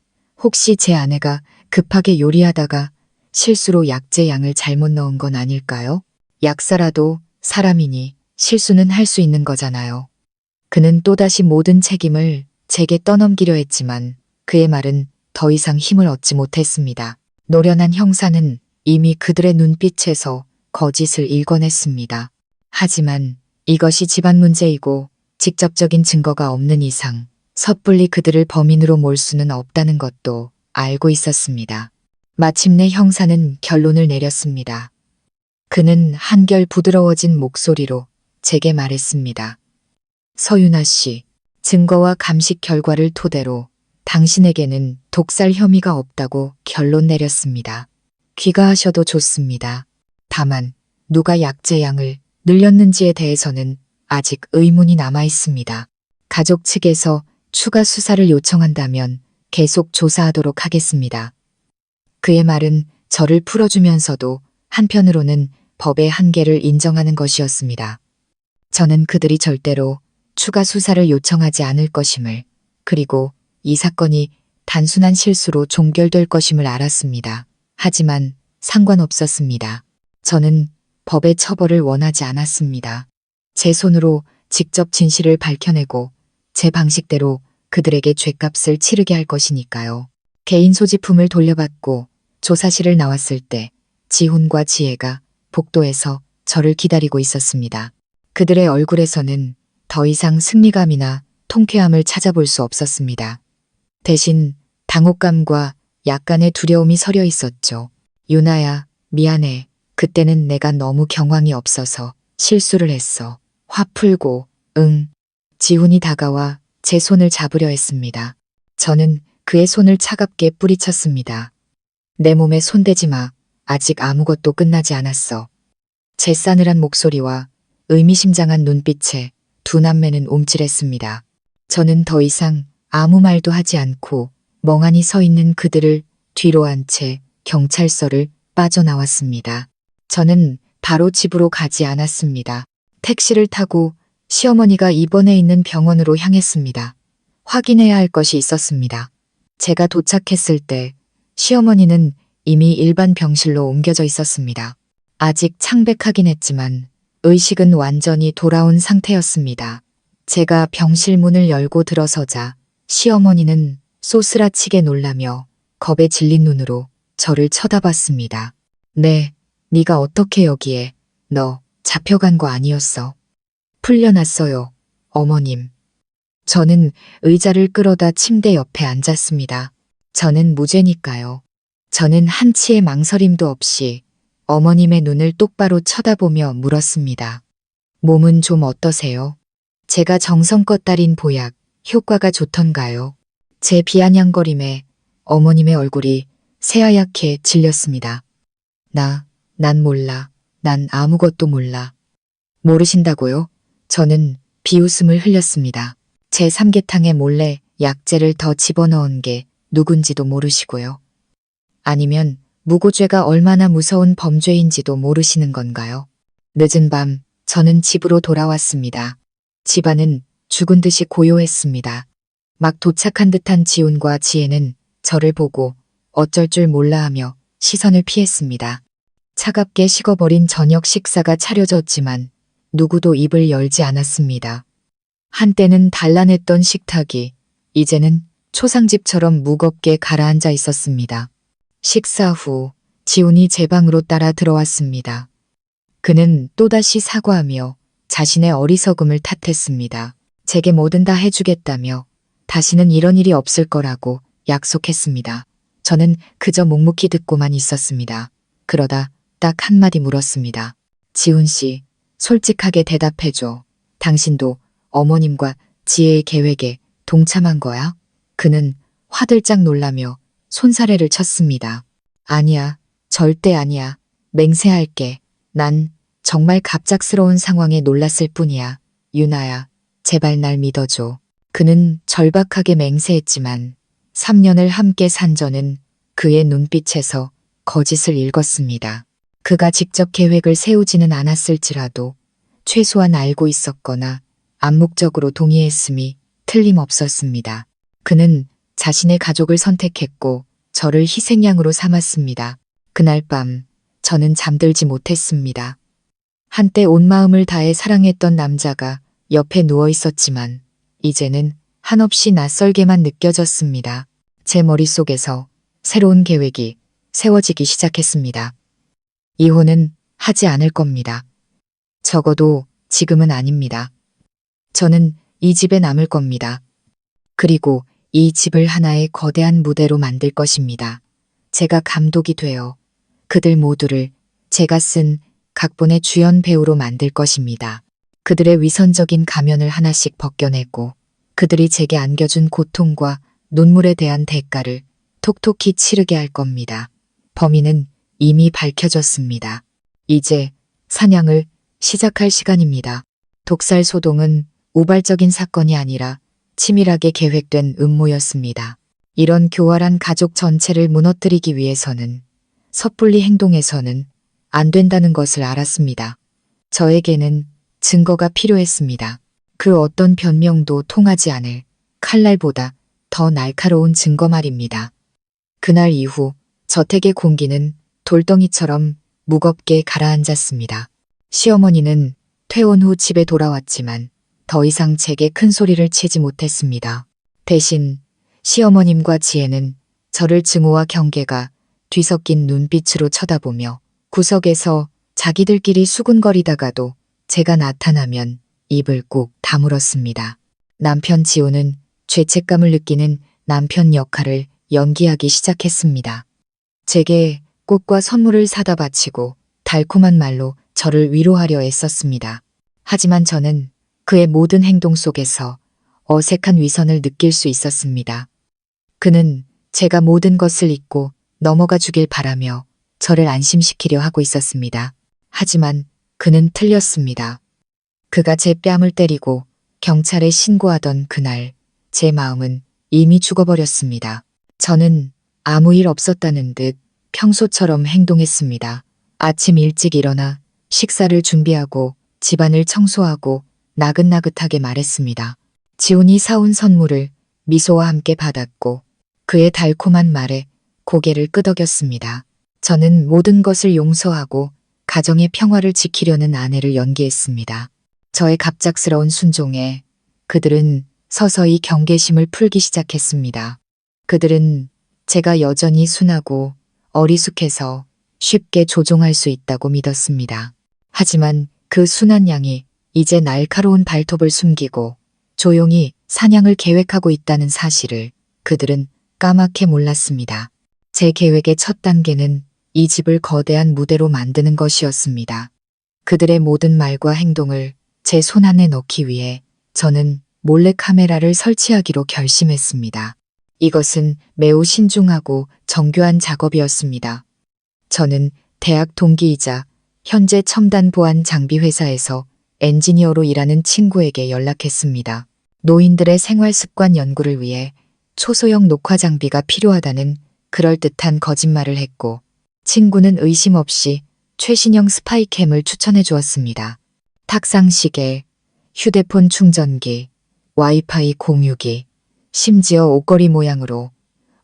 제 아내가 급하게 요리하다가 실수로 약재 양을 잘못 넣은 건 아닐까요? 약사라도 사람이니 실수는 할 수 있는 거잖아요. 그는 또다시 모든 책임을 제게 떠넘기려 했지만 그의 말은 더 이상 힘을 얻지 못했습니다. 노련한 형사는 이미 그들의 눈빛에서 거짓을 읽어냈습니다. 하지만 이것이 집안 문제이고 직접적인 증거가 없는 이상 섣불리 그들을 범인으로 몰 수는 없다는 것도 알고 있었습니다. 마침내 형사는 결론을 내렸습니다. 그는 한결 부드러워진 목소리로 제게 말했습니다. 서윤아 씨, 증거와 감식 결과를 토대로 당신에게는 독살 혐의가 없다고 결론 내렸습니다. 귀가하셔도 좋습니다. 다만 누가 약제 양을 늘렸는지에 대해서는 아직 의문이 남아 있습니다. 가족 측에서 추가 수사를 요청한다면 계속 조사하도록 하겠습니다. 그의 말은 저를 풀어주면서도 한편으로는 법의 한계를 인정하는 것이었습니다. 저는 그들이 절대로 추가 수사를 요청하지 않을 것임을, 그리고 이 사건이 단순한 실수로 종결될 것임을 알았습니다. 하지만 상관없었습니다. 저는 법의 처벌을 원하지 않았습니다. 제 손으로 직접 진실을 밝혀내고 제 방식대로 그들에게 죗값을 치르게 할 것이니까요. 개인 소지품을 돌려받고 조사실을 나왔을 때 지훈과 지혜가 복도에서 저를 기다리고 있었습니다. 그들의 얼굴에서는 더 이상 승리감이나 통쾌함을 찾아볼 수 없었습니다. 대신 당혹감과 약간의 두려움이 서려 있었죠. 유나야, 미안해. 그때는 내가 너무 경황이 없어서 실수를 했어. 화 풀고, 응. 지훈이 다가와 제 손을 잡으려 했습니다. 저는 그의 손을 차갑게 뿌리쳤습니다. 내 몸에 손대지 마. 아직 아무것도 끝나지 않았어. 제 싸늘한 목소리와 의미심장한 눈빛에 두 남매는 움찔했습니다. 저는 더 이상 아무 말도 하지 않고 멍하니 서 있는 그들을 뒤로 한 채 경찰서를 빠져나왔습니다. 저는 바로 집으로 가지 않았습니다. 택시를 타고 시어머니가 입원해 있는 병원으로 향했습니다. 확인해야 할 것이 있었습니다. 제가 도착했을 때 시어머니는 이미 일반 병실로 옮겨져 있었습니다. 아직 창백하긴 했지만 의식은 완전히 돌아온 상태였습니다. 제가 병실 문을 열고 들어서자 시어머니는 쏘스라치게 놀라며 겁에 질린 눈으로 저를 쳐다봤습니다. 네, 네가 어떻게 여기에? 너 잡혀간 거 아니었어? 풀려났어요, 어머님. 저는 의자를 끌어다 침대 옆에 앉았습니다. 저는 무죄니까요. 저는 한치의 망설임도 없이 어머님의 눈을 똑바로 쳐다보며 물었습니다. 몸은 좀 어떠세요? 제가 정성껏 따린 보약, 효과가 좋던가요? 제 비아냥거림에 어머님의 얼굴이 새하얗게 질렸습니다. 난 몰라. 난 아무것도 몰라. 모르신다고요? 저는 비웃음을 흘렸습니다. 제 삼계탕에 몰래 약재를 더 집어넣은 게 누군지도 모르시고요. 아니면 무고죄가 얼마나 무서운 범죄인지도 모르시는 건가요? 늦은 밤 저는 집으로 돌아왔습니다. 집안은 죽은 듯이 고요했습니다. 막 도착한 듯한 지훈과 지혜는 저를 보고 어쩔 줄 몰라 하며 시선을 피했습니다. 차갑게 식어버린 저녁 식사가 차려졌지만 누구도 입을 열지 않았습니다. 한때는 단란했던 식탁이 이제는 초상집처럼 무겁게 가라앉아 있었습니다. 식사 후 지훈이 제 방으로 따라 들어왔습니다. 그는 또다시 사과하며 자신의 어리석음을 탓했습니다. 제게 뭐든 다 해주겠다며 다시는 이런 일이 없을 거라고 약속했습니다. 저는 그저 묵묵히 듣고만 있었습니다. 그러다 딱 한마디 물었습니다. 지훈 씨, 솔직하게 대답해줘. 당신도 어머님과 지혜의 계획에 동참한 거야? 그는 화들짝 놀라며 손사래를 쳤습니다. 아니야, 절대 아니야. 맹세할게. 난 정말 갑작스러운 상황에 놀랐을 뿐이야. 유나야, 제발 날 믿어줘. 그는 절박하게 맹세했지만 3년을 함께 산 저는 그의 눈빛에서 거짓을 읽었습니다. 그가 직접 계획을 세우지는 않았을지라도 최소한 알고 있었거나 암묵적으로 동의했음이 틀림없었습니다. 그는 자신의 가족을 선택했고 저를 희생양으로 삼았습니다. 그날 밤 저는 잠들지 못했습니다. 한때 온 마음을 다해 사랑했던 남자가 옆에 누워 있었지만 이제는 한없이 낯설게만 느껴졌습니다. 제 머릿속에서 새로운 계획이 세워지기 시작했습니다. 이혼은 하지 않을 겁니다. 적어도 지금은 아닙니다. 저는 이 집에 남을 겁니다. 그리고 이 집을 하나의 거대한 무대로 만들 것입니다. 제가 감독이 되어 그들 모두를 제가 쓴 각본의 주연 배우로 만들 것입니다. 그들의 위선적인 가면을 하나씩 벗겨내고 그들이 제게 안겨준 고통과 눈물에 대한 대가를 톡톡히 치르게 할 겁니다. 범인은 이미 밝혀졌습니다. 이제 사냥을 시작할 시간입니다. 독살 소동은 우발적인 사건이 아니라 치밀하게 계획된 음모였습니다. 이런 교활한 가족 전체를 무너뜨리기 위해서는 섣불리 행동해서는 안 된다는 것을 알았습니다. 저에게는 증거가 필요했습니다. 그 어떤 변명도 통하지 않을 칼날보다 더 날카로운 증거 말입니다. 그날 이후 저택의 공기는 돌덩이처럼 무겁게 가라앉았습니다. 시어머니는 퇴원 후 집에 돌아왔지만 더 이상 제게 큰 소리를 치지 못했습니다. 대신 시어머님과 지혜는 저를 증오와 경계가 뒤섞인 눈빛으로 쳐다보며 구석에서 자기들끼리 수군거리다가도 제가 나타나면 입을 꾹 다물었습니다. 남편 지호는 죄책감을 느끼는 남편 역할을 연기하기 시작했습니다. 제게 꽃과 선물을 사다 바치고 달콤한 말로 저를 위로하려 애썼습니다. 하지만 저는 그의 모든 행동 속에서 어색한 위선을 느낄 수 있었습니다. 그는 제가 모든 것을 잊고 넘어가 주길 바라며 저를 안심시키려 하고 있었습니다. 하지만 그는 틀렸습니다. 그가 제 뺨을 때리고 경찰에 신고하던 그날 제 마음은 이미 죽어버렸습니다. 저는 아무 일 없었다는 듯 평소처럼 행동했습니다. 아침 일찍 일어나 식사를 준비하고 집안을 청소하고 나긋나긋하게 말했습니다. 지훈이 사온 선물을 미소와 함께 받았고 그의 달콤한 말에 고개를 끄덕였습니다. 저는 모든 것을 용서하고 가정의 평화를 지키려는 아내를 연기했습니다. 저의 갑작스러운 순종에 그들은 서서히 경계심을 풀기 시작했습니다. 그들은 제가 여전히 순하고 어리숙해서 쉽게 조종할 수 있다고 믿었습니다. 하지만 그 순한 양이 이제 날카로운 발톱을 숨기고 조용히 사냥을 계획하고 있다는 사실을 그들은 까맣게 몰랐습니다. 제 계획의 첫 단계는 이 집을 거대한 무대로 만드는 것이었습니다. 그들의 모든 말과 행동을 제 손안에 넣기 위해 저는 몰래 카메라를 설치하기로 결심했습니다. 이것은 매우 신중하고 정교한 작업이었습니다. 저는 대학 동기이자 현재 첨단 보안 장비 회사에서 엔지니어로 일하는 친구에게 연락했습니다. 노인들의 생활 습관 연구를 위해 초소형 녹화 장비가 필요하다는 그럴듯한 거짓말을 했고 친구는 의심 없이 최신형 스파이캠을 추천해 주었습니다. 탁상시계, 휴대폰 충전기, 와이파이 공유기, 심지어 옷걸이 모양으로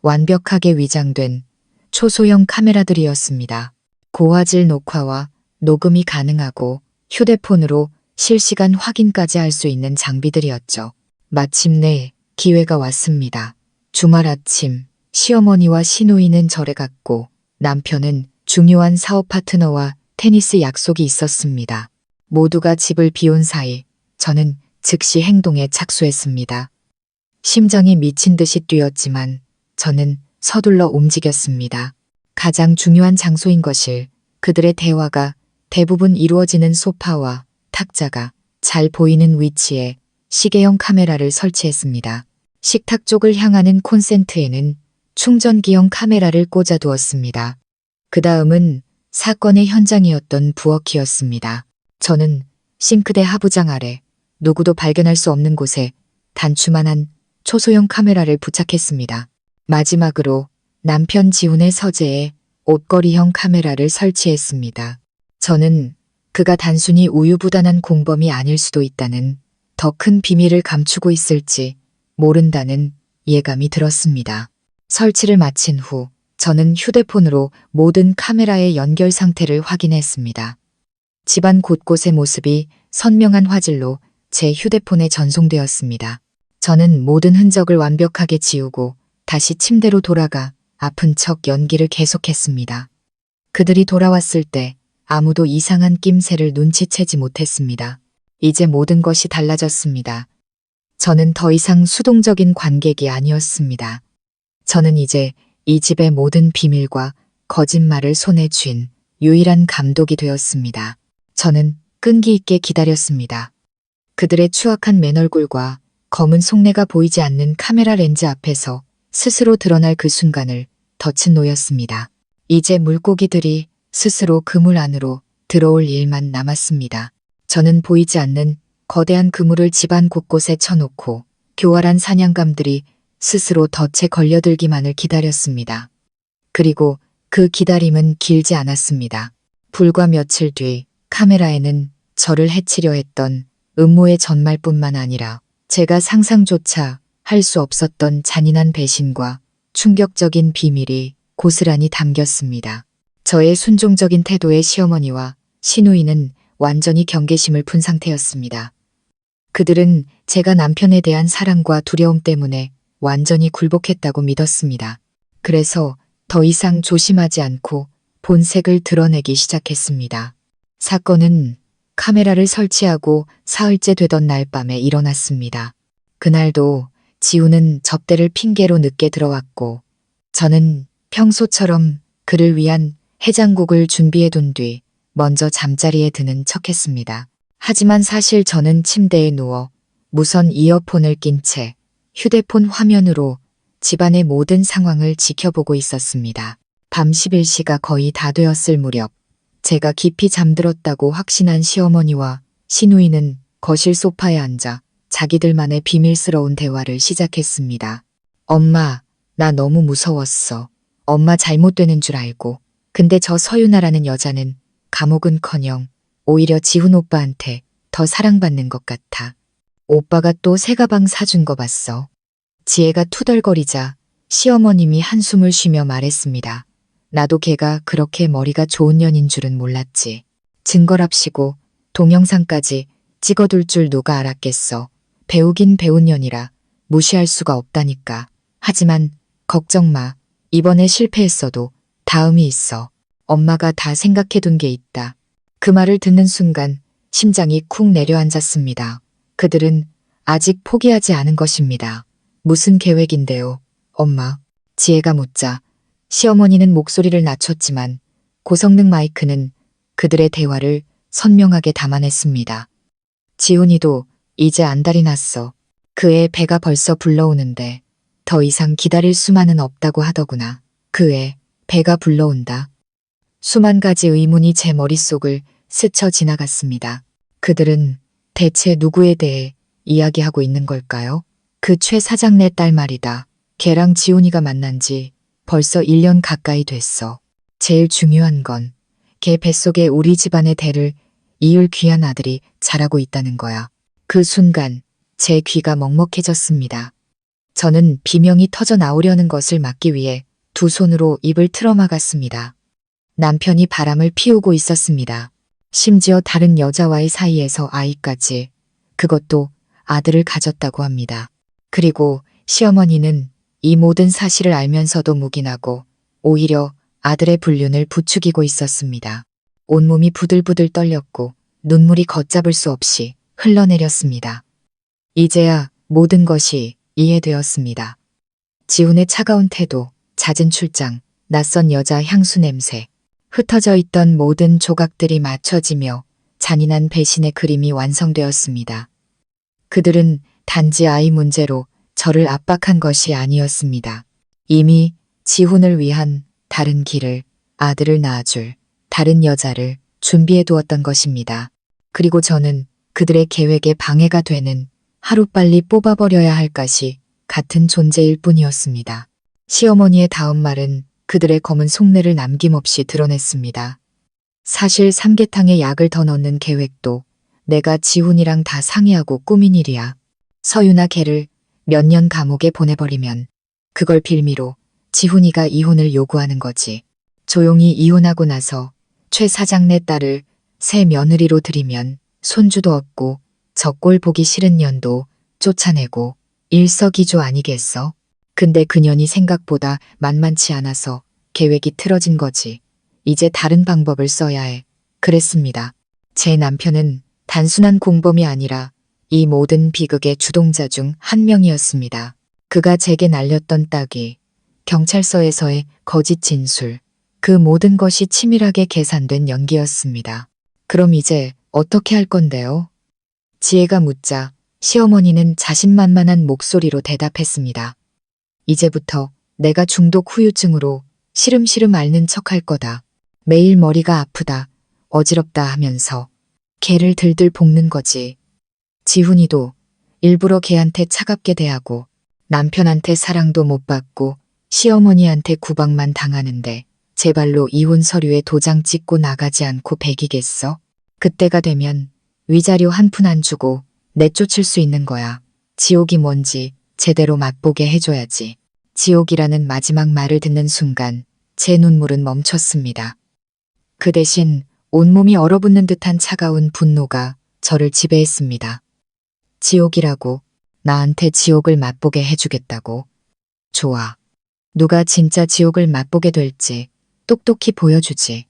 완벽하게 위장된 초소형 카메라들이었습니다. 고화질 녹화와 녹음이 가능하고 휴대폰으로 실시간 확인까지 할 수 있는 장비들이었죠. 마침내 기회가 왔습니다. 주말 아침 시어머니와 시누이는 절에 갔고 남편은 중요한 사업 파트너와 테니스 약속이 있었습니다. 모두가 집을 비운 사이 저는 즉시 행동에 착수했습니다. 심장이 미친 듯이 뛰었지만 저는 서둘러 움직였습니다. 가장 중요한 장소인 것을 그들의 대화가 대부분 이루어지는 소파와 탁자가 잘 보이는 위치에 시계형 카메라를 설치했습니다. 식탁 쪽을 향하는 콘센트에는 충전기형 카메라를 꽂아두었습니다. 그 다음은 사건의 현장이었던 부엌이었습니다. 저는 싱크대 하부장 아래 누구도 발견할 수 없는 곳에 단추만한 초소형 카메라를 부착했습니다. 마지막으로 남편 지훈의 서재에 옷걸이형 카메라를 설치했습니다. 저는 그가 단순히 우유부단한 공범이 아닐 수도 있다는 더 큰 비밀을 감추고 있을지 모른다는 예감이 들었습니다. 설치를 마친 후 저는 휴대폰으로 모든 카메라의 연결 상태를 확인했습니다. 집안 곳곳의 모습이 선명한 화질로 제 휴대폰에 전송되었습니다. 저는 모든 흔적을 완벽하게 지우고 다시 침대로 돌아가 아픈 척 연기를 계속했습니다. 그들이 돌아왔을 때 아무도 이상한 낌새를 눈치채지 못했습니다. 이제 모든 것이 달라졌습니다. 저는 더 이상 수동적인 관객이 아니었습니다. 저는 이제 이 집의 모든 비밀과 거짓말을 손에 쥔 유일한 감독이 되었습니다. 저는 끈기 있게 기다렸습니다. 그들의 추악한 맨얼굴과 검은 속내가 보이지 않는 카메라 렌즈 앞에서 스스로 드러날 그 순간을 덫은 놓였습니다. 이제 물고기들이 스스로 그물 안으로 들어올 일만 남았습니다. 저는 보이지 않는 거대한 그물을 집안 곳곳에 쳐놓고 교활한 사냥감들이 스스로 덫에 걸려들기만을 기다렸습니다. 그리고 그 기다림은 길지 않았습니다. 불과 며칠 뒤 카메라에는 저를 해치려 했던 음모의 전말뿐만 아니라 제가 상상조차 할 수 없었던 잔인한 배신과 충격적인 비밀이 고스란히 담겼습니다. 저의 순종적인 태도에 시어머니와 시누이는 완전히 경계심을 푼 상태였습니다. 그들은 제가 남편에 대한 사랑과 두려움 때문에 완전히 굴복했다고 믿었습니다. 그래서 더 이상 조심하지 않고 본색을 드러내기 시작했습니다. 사건은 카메라를 설치하고 사흘째 되던 날 밤에 일어났습니다. 그날도 지우는 접대를 핑계로 늦게 들어왔고 저는 평소처럼 그를 위한 해장국을 준비해둔 뒤 먼저 잠자리에 드는 척했습니다. 하지만 사실 저는 침대에 누워 무선 이어폰을 낀 채 휴대폰 화면으로 집안의 모든 상황을 지켜보고 있었습니다. 밤 11시가 거의 다 되었을 무렵 제가 깊이 잠들었다고 확신한 시어머니와 시누이는 거실 소파에 앉아 자기들만의 비밀스러운 대화를 시작했습니다. 엄마, 나 너무 무서웠어. 엄마 잘못되는 줄 알고. 근데 저 서윤아라는 여자는 감옥은커녕 오히려 지훈 오빠한테 더 사랑받는 것 같아. 오빠가 또 새 가방 사준 거 봤어. 지혜가 투덜거리자 시어머님이 한숨을 쉬며 말했습니다. 나도 걔가 그렇게 머리가 좋은 년인 줄은 몰랐지. 증거랍시고 동영상까지 찍어둘 줄 누가 알았겠어. 배우긴 배운 년이라 무시할 수가 없다니까. 하지만 걱정 마. 이번에 실패했어도 다음이 있어. 엄마가 다 생각해둔 게 있다. 그 말을 듣는 순간 심장이 쿵 내려앉았습니다. 그들은 아직 포기하지 않은 것입니다. 무슨 계획인데요, 엄마? 지혜가 묻자 시어머니는 목소리를 낮췄지만 고성능 마이크는 그들의 대화를 선명하게 담아냈습니다. 지훈이도 이제 안달이 났어. 그 애 배가 벌써 불러오는데 더 이상 기다릴 수만은 없다고 하더구나. 그 애 배가 불러온다. 수만 가지 의문이 제 머릿속을 스쳐 지나갔습니다. 그들은 대체 누구에 대해 이야기하고 있는 걸까요? 그 최 사장네 딸 말이다. 걔랑 지훈이가 만난 지 벌써 1년 가까이 됐어. 제일 중요한 건 걔 뱃속에 우리 집안의 대를 이을 귀한 아들이 자라고 있다는 거야. 그 순간 제 귀가 먹먹해졌습니다. 저는 비명이 터져 나오려는 것을 막기 위해 두 손으로 입을 틀어막았습니다. 남편이 바람을 피우고 있었습니다. 심지어 다른 여자와의 사이에서 아이까지. 그것도 아들을 가졌다고 합니다. 그리고 시어머니는 이 모든 사실을 알면서도 묵인하고 오히려 아들의 불륜을 부추기고 있었습니다. 온몸이 부들부들 떨렸고 눈물이 걷잡을 수 없이 흘러내렸습니다. 이제야 모든 것이 이해되었습니다. 지훈의 차가운 태도, 잦은 출장, 낯선 여자 향수 냄새, 흩어져 있던 모든 조각들이 맞춰지며 잔인한 배신의 그림이 완성되었습니다. 그들은 단지 아이 문제로 저를 압박한 것이 아니었습니다. 이미 지훈을 위한 다른 길을, 아들을 낳아줄 다른 여자를 준비해 두었던 것입니다. 그리고 저는 그들의 계획에 방해가 되는 하루빨리 뽑아버려야 할 것이 같은 존재일 뿐이었습니다. 시어머니의 다음 말은 그들의 검은 속내를 남김없이 드러냈습니다. 사실 삼계탕에 약을 더 넣는 계획도 내가 지훈이랑 다 상의하고 꾸민 일이야. 서윤아 걔를 몇 년 감옥에 보내버리면 그걸 빌미로 지훈이가 이혼을 요구하는 거지. 조용히 이혼하고 나서 최 사장네 딸을 새 며느리로 들이면 손주도 얻고 저 꼴 보기 싫은 년도 쫓아내고 일석이조 아니겠어? 근데 그년이 생각보다 만만치 않아서 계획이 틀어진 거지. 이제 다른 방법을 써야 해. 그랬습니다. 제 남편은 단순한 공범이 아니라 이 모든 비극의 주동자 중 한 명이었습니다. 그가 제게 날렸던 딱이 경찰서에서의 거짓 진술, 그 모든 것이 치밀하게 계산된 연기였습니다. 그럼 이제 어떻게 할 건데요? 지혜가 묻자 시어머니는 자신만만한 목소리로 대답했습니다. 이제부터 내가 중독 후유증으로 시름시름 앓는 척할 거다. 매일 머리가 아프다, 어지럽다 하면서 걔를 들들 볶는 거지. 지훈이도 일부러 걔한테 차갑게 대하고 남편한테 사랑도 못 받고 시어머니한테 구박만 당하는데 제발로 이혼 서류에 도장 찍고 나가지 않고 배기겠어? 그때가 되면 위자료 한 푼 안 주고 내쫓을 수 있는 거야. 지옥이 뭔지 제대로 맛보게 해줘야지. 지옥이라는 마지막 말을 듣는 순간 제 눈물은 멈췄습니다. 그 대신 온몸이 얼어붙는 듯한 차가운 분노가 저를 지배했습니다. 지옥이라고? 나한테 지옥을 맛보게 해주겠다고? 좋아. 누가 진짜 지옥을 맛보게 될지 똑똑히 보여주지.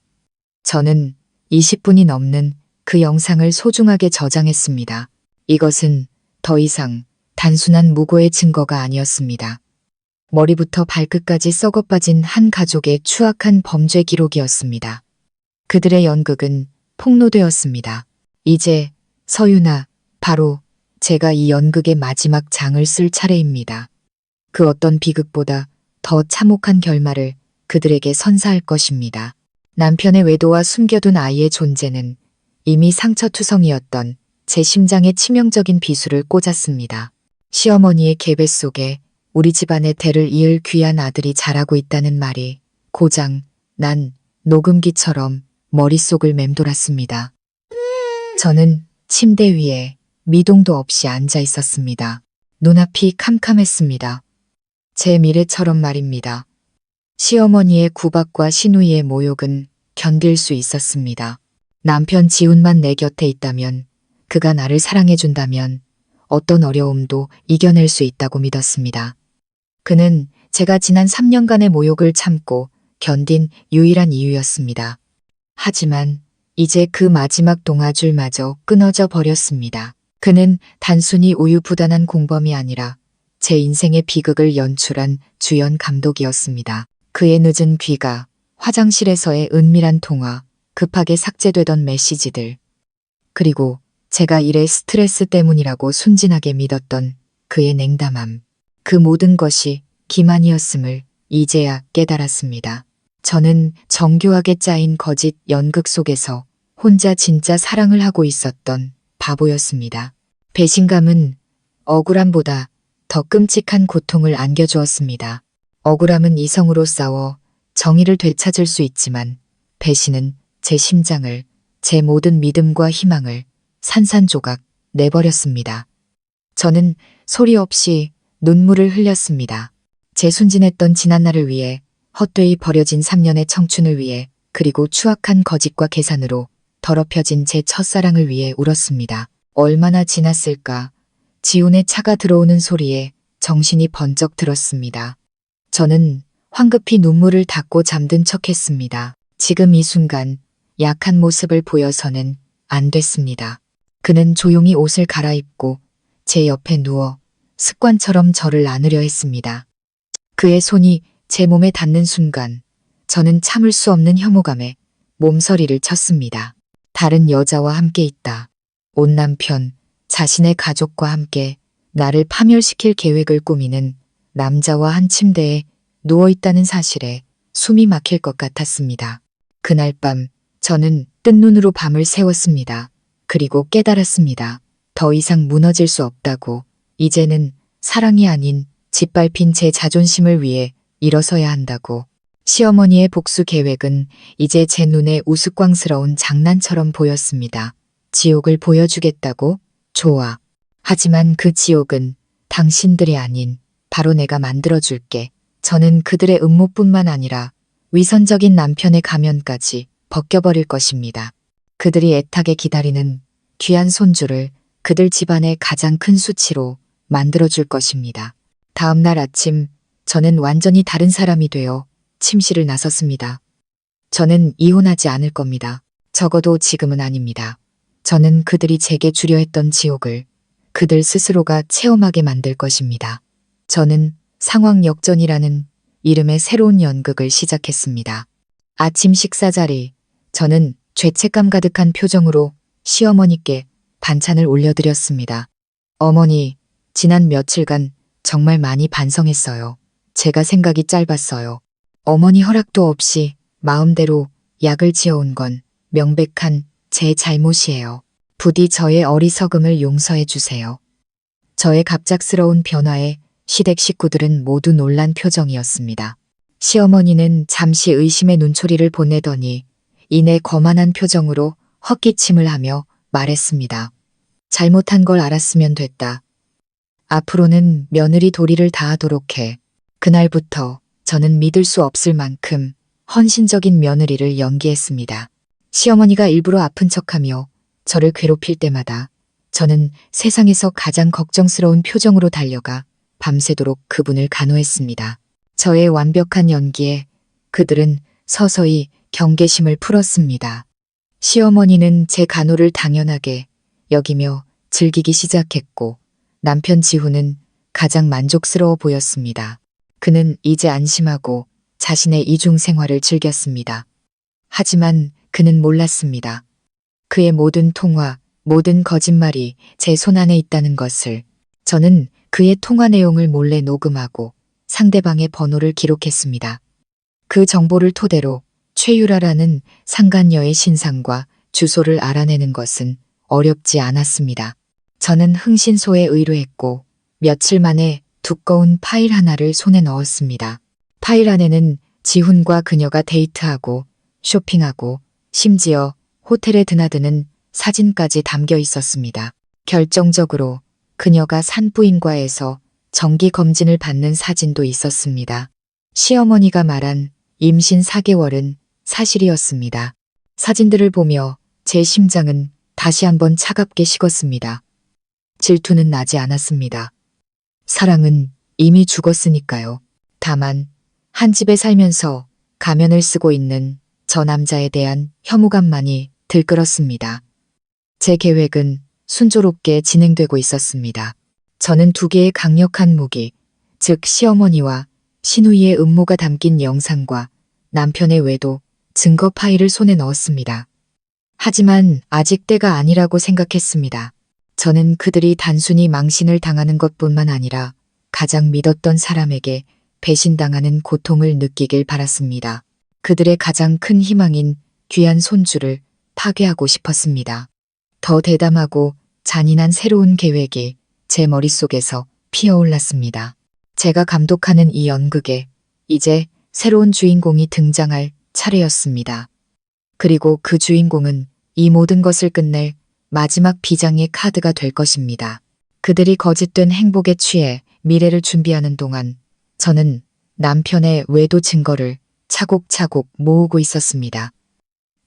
저는 20분이 넘는 그 영상을 소중하게 저장했습니다. 이것은 더 이상 단순한 무고의 증거가 아니었습니다. 머리부터 발끝까지 썩어빠진 한 가족의 추악한 범죄 기록이었습니다. 그들의 연극은 폭로되었습니다. 이제 서윤아, 바로 제가 이 연극의 마지막 장을 쓸 차례입니다. 그 어떤 비극보다 더 참혹한 결말을 그들에게 선사할 것입니다. 남편의 외도와 숨겨둔 아이의 존재는 이미 상처투성이었던 제 심장에 치명적인 비수를 꽂았습니다. 시어머니의 계배 속에 우리 집안의 대를 이을 귀한 아들이 자라고 있다는 말이 고장 난 녹음기처럼 머릿속을 맴돌았습니다. 저는 침대 위에 미동도 없이 앉아 있었습니다. 눈앞이 캄캄했습니다. 제 미래처럼 말입니다. 시어머니의 구박과 시누이의 모욕은 견딜 수 있었습니다. 남편 지훈만 내 곁에 있다면, 그가 나를 사랑해준다면 어떤 어려움도 이겨낼 수 있다고 믿었습니다. 그는 제가 지난 3년간의 모욕을 참고 견딘 유일한 이유였습니다. 하지만 이제 그 마지막 동아줄마저 끊어져 버렸습니다. 그는 단순히 우유부단한 공범이 아니라 제 인생의 비극을 연출한 주연 감독이었습니다. 그의 늦은 귀가, 화장실에서의 은밀한 통화, 급하게 삭제되던 메시지들, 그리고 제가 일의 스트레스 때문이라고 순진하게 믿었던 그의 냉담함, 그 모든 것이 기만이었음을 이제야 깨달았습니다. 저는 정교하게 짜인 거짓 연극 속에서 혼자 진짜 사랑을 하고 있었던 바보였습니다. 배신감은 억울함보다 더 끔찍한 고통을 안겨주었습니다. 억울함은 이성으로 싸워 정의를 되찾을 수 있지만 배신은 제 심장을, 제 모든 믿음과 희망을 산산조각 내버렸습니다. 저는 소리 없이 눈물을 흘렸습니다. 제 순진했던 지난날을 위해, 헛되이 버려진 3년의 청춘을 위해, 그리고 추악한 거짓과 계산으로 더럽혀진 제 첫사랑을 위해 울었습니다. 얼마나 지났을까? 지훈의 차가 들어오는 소리에 정신이 번쩍 들었습니다. 저는 황급히 눈물을 닦고 잠든 척했습니다. 지금 이 순간 약한 모습을 보여서는 안 됐습니다. 그는 조용히 옷을 갈아입고 제 옆에 누워 습관처럼 저를 안으려 했습니다. 그의 손이 제 몸에 닿는 순간 저는 참을 수 없는 혐오감에 몸서리를 쳤습니다. 다른 여자와 함께 있다. 온 남편, 자신의 가족과 함께 나를 파멸시킬 계획을 꾸미는 남자와 한 침대에 누워있다는 사실에 숨이 막힐 것 같았습니다. 그날 밤 저는 뜬 눈으로 밤을 새웠습니다. 그리고 깨달았습니다. 더 이상 무너질 수 없다고. 이제는 사랑이 아닌 짓밟힌 제 자존심을 위해 일어서야 한다고. 시어머니의 복수 계획은 이제 제 눈에 우스꽝스러운 장난처럼 보였습니다. 지옥을 보여주겠다고? 좋아. 하지만 그 지옥은 당신들이 아닌 바로 내가 만들어줄게. 저는 그들의 음모뿐만 아니라 위선적인 남편의 가면까지 벗겨버릴 것입니다. 그들이 애타게 기다리는 귀한 손주를 그들 집안의 가장 큰 수치로 만들어줄 것입니다. 다음 날 아침 저는 완전히 다른 사람이 되어 침실을 나섰습니다. 저는 이혼하지 않을 겁니다. 적어도 지금은 아닙니다. 저는 그들이 제게 주려 했던 지옥을 그들 스스로가 체험하게 만들 것입니다. 저는 상황 역전이라는 이름의 새로운 연극을 시작했습니다. 아침 식사 자리, 저는 죄책감 가득한 표정으로 시어머니께 반찬을 올려드렸습니다. 어머니, 지난 며칠간 정말 많이 반성했어요. 제가 생각이 짧았어요. 어머니 허락도 없이 마음대로 약을 지어온 건 명백한 제 잘못이에요. 부디 저의 어리석음을 용서해 주세요. 저의 갑작스러운 변화에 시댁 식구들은 모두 놀란 표정이었습니다. 시어머니는 잠시 의심의 눈초리를 보내더니 이내 거만한 표정으로 헛기침을 하며 말했습니다. 잘못한 걸 알았으면 됐다. 앞으로는 며느리 도리를 다하도록 해. 그날부터 저는 믿을 수 없을 만큼 헌신적인 며느리를 연기했습니다. 시어머니가 일부러 아픈 척하며 저를 괴롭힐 때마다 저는 세상에서 가장 걱정스러운 표정으로 달려가 밤새도록 그분을 간호했습니다. 저의 완벽한 연기에 그들은 서서히 경계심을 풀었습니다. 시어머니는 제 간호를 당연하게 여기며 즐기기 시작했고 남편 지훈은 가장 만족스러워 보였습니다. 그는 이제 안심하고 자신의 이중 생활을 즐겼습니다. 하지만 그는 몰랐습니다. 그의 모든 통화, 모든 거짓말이 제 손안에 있다는 것을. 저는 그의 통화 내용을 몰래 녹음하고 상대방의 번호를 기록했습니다. 그 정보를 토대로 최유라라는 상간녀의 신상과 주소를 알아내는 것은 어렵지 않았습니다. 저는 흥신소에 의뢰했고 며칠 만에 두꺼운 파일 하나를 손에 넣었습니다. 파일 안에는 지훈과 그녀가 데이트하고 쇼핑하고 심지어 호텔에 드나드는 사진까지 담겨 있었습니다. 결정적으로 그녀가 산부인과에서 정기 검진을 받는 사진도 있었습니다. 시어머니가 말한 임신 4개월은 사실이었습니다. 사진들을 보며 제 심장은 다시 한번 차갑게 식었습니다. 질투는 나지 않았습니다. 사랑은 이미 죽었으니까요. 다만 한 집에 살면서 가면을 쓰고 있는 저 남자에 대한 혐오감만이 들끓었습니다. 제 계획은 순조롭게 진행되고 있었습니다. 저는 2개의 강력한 무기, 즉 시어머니와 신우이의 음모가 담긴 영상과 남편의 외도, 증거 파일을 손에 넣었습니다. 하지만 아직 때가 아니라고 생각했습니다. 저는 그들이 단순히 망신을 당하는 것뿐만 아니라 가장 믿었던 사람에게 배신당하는 고통을 느끼길 바랐습니다. 그들의 가장 큰 희망인 귀한 손주를 파괴하고 싶었습니다. 더 대담하고 잔인한 새로운 계획이 제 머릿속에서 피어올랐습니다. 제가 감독하는 이 연극에 이제 새로운 주인공이 등장할 차례였습니다. 그리고 그 주인공은 이 모든 것을 끝낼 마지막 비장의 카드가 될 것입니다. 그들이 거짓된 행복에 취해 미래를 준비하는 동안 저는 남편의 외도 증거를 차곡차곡 모으고 있었습니다.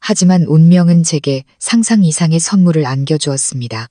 하지만 운명은 제게 상상 이상의 선물을 안겨주었습니다.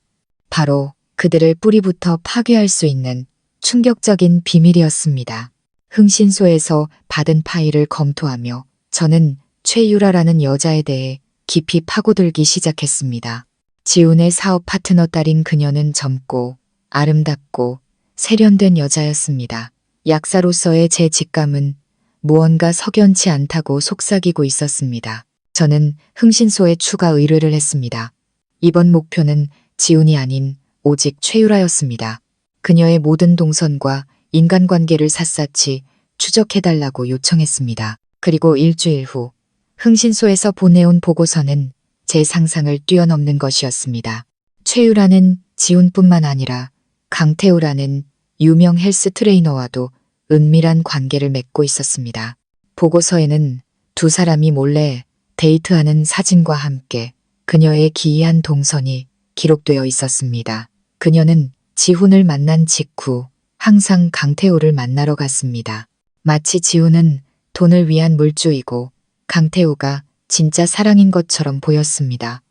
바로 그들을 뿌리부터 파괴할 수 있는 충격적인 비밀이었습니다. 흥신소에서 받은 파일을 검토하며 저는 최유라라는 여자에 대해 깊이 파고들기 시작했습니다. 지훈의 사업 파트너 딸인 그녀는 젊고 아름답고 세련된 여자였습니다. 약사로서의 제 직감은 무언가 석연치 않다고 속삭이고 있었습니다. 저는 흥신소에 추가 의뢰를 했습니다. 이번 목표는 지훈이 아닌 오직 최유라였습니다. 그녀의 모든 동선과 인간관계를 샅샅이 추적해달라고 요청했습니다. 그리고 일주일 후 흥신소에서 보내온 보고서는 제 상상을 뛰어넘는 것이었습니다. 최유라는 지훈뿐만 아니라 강태우라는 유명 헬스 트레이너와도 은밀한 관계를 맺고 있었습니다. 보고서에는 2사람이 몰래 데이트하는 사진과 함께 그녀의 기이한 동선이 기록되어 있었습니다. 그녀는 지훈을 만난 직후 항상 강태우를 만나러 갔습니다. 마치 지훈은 돈을 위한 물주이고 강태우가 진짜 사랑인 것처럼 보였습니다.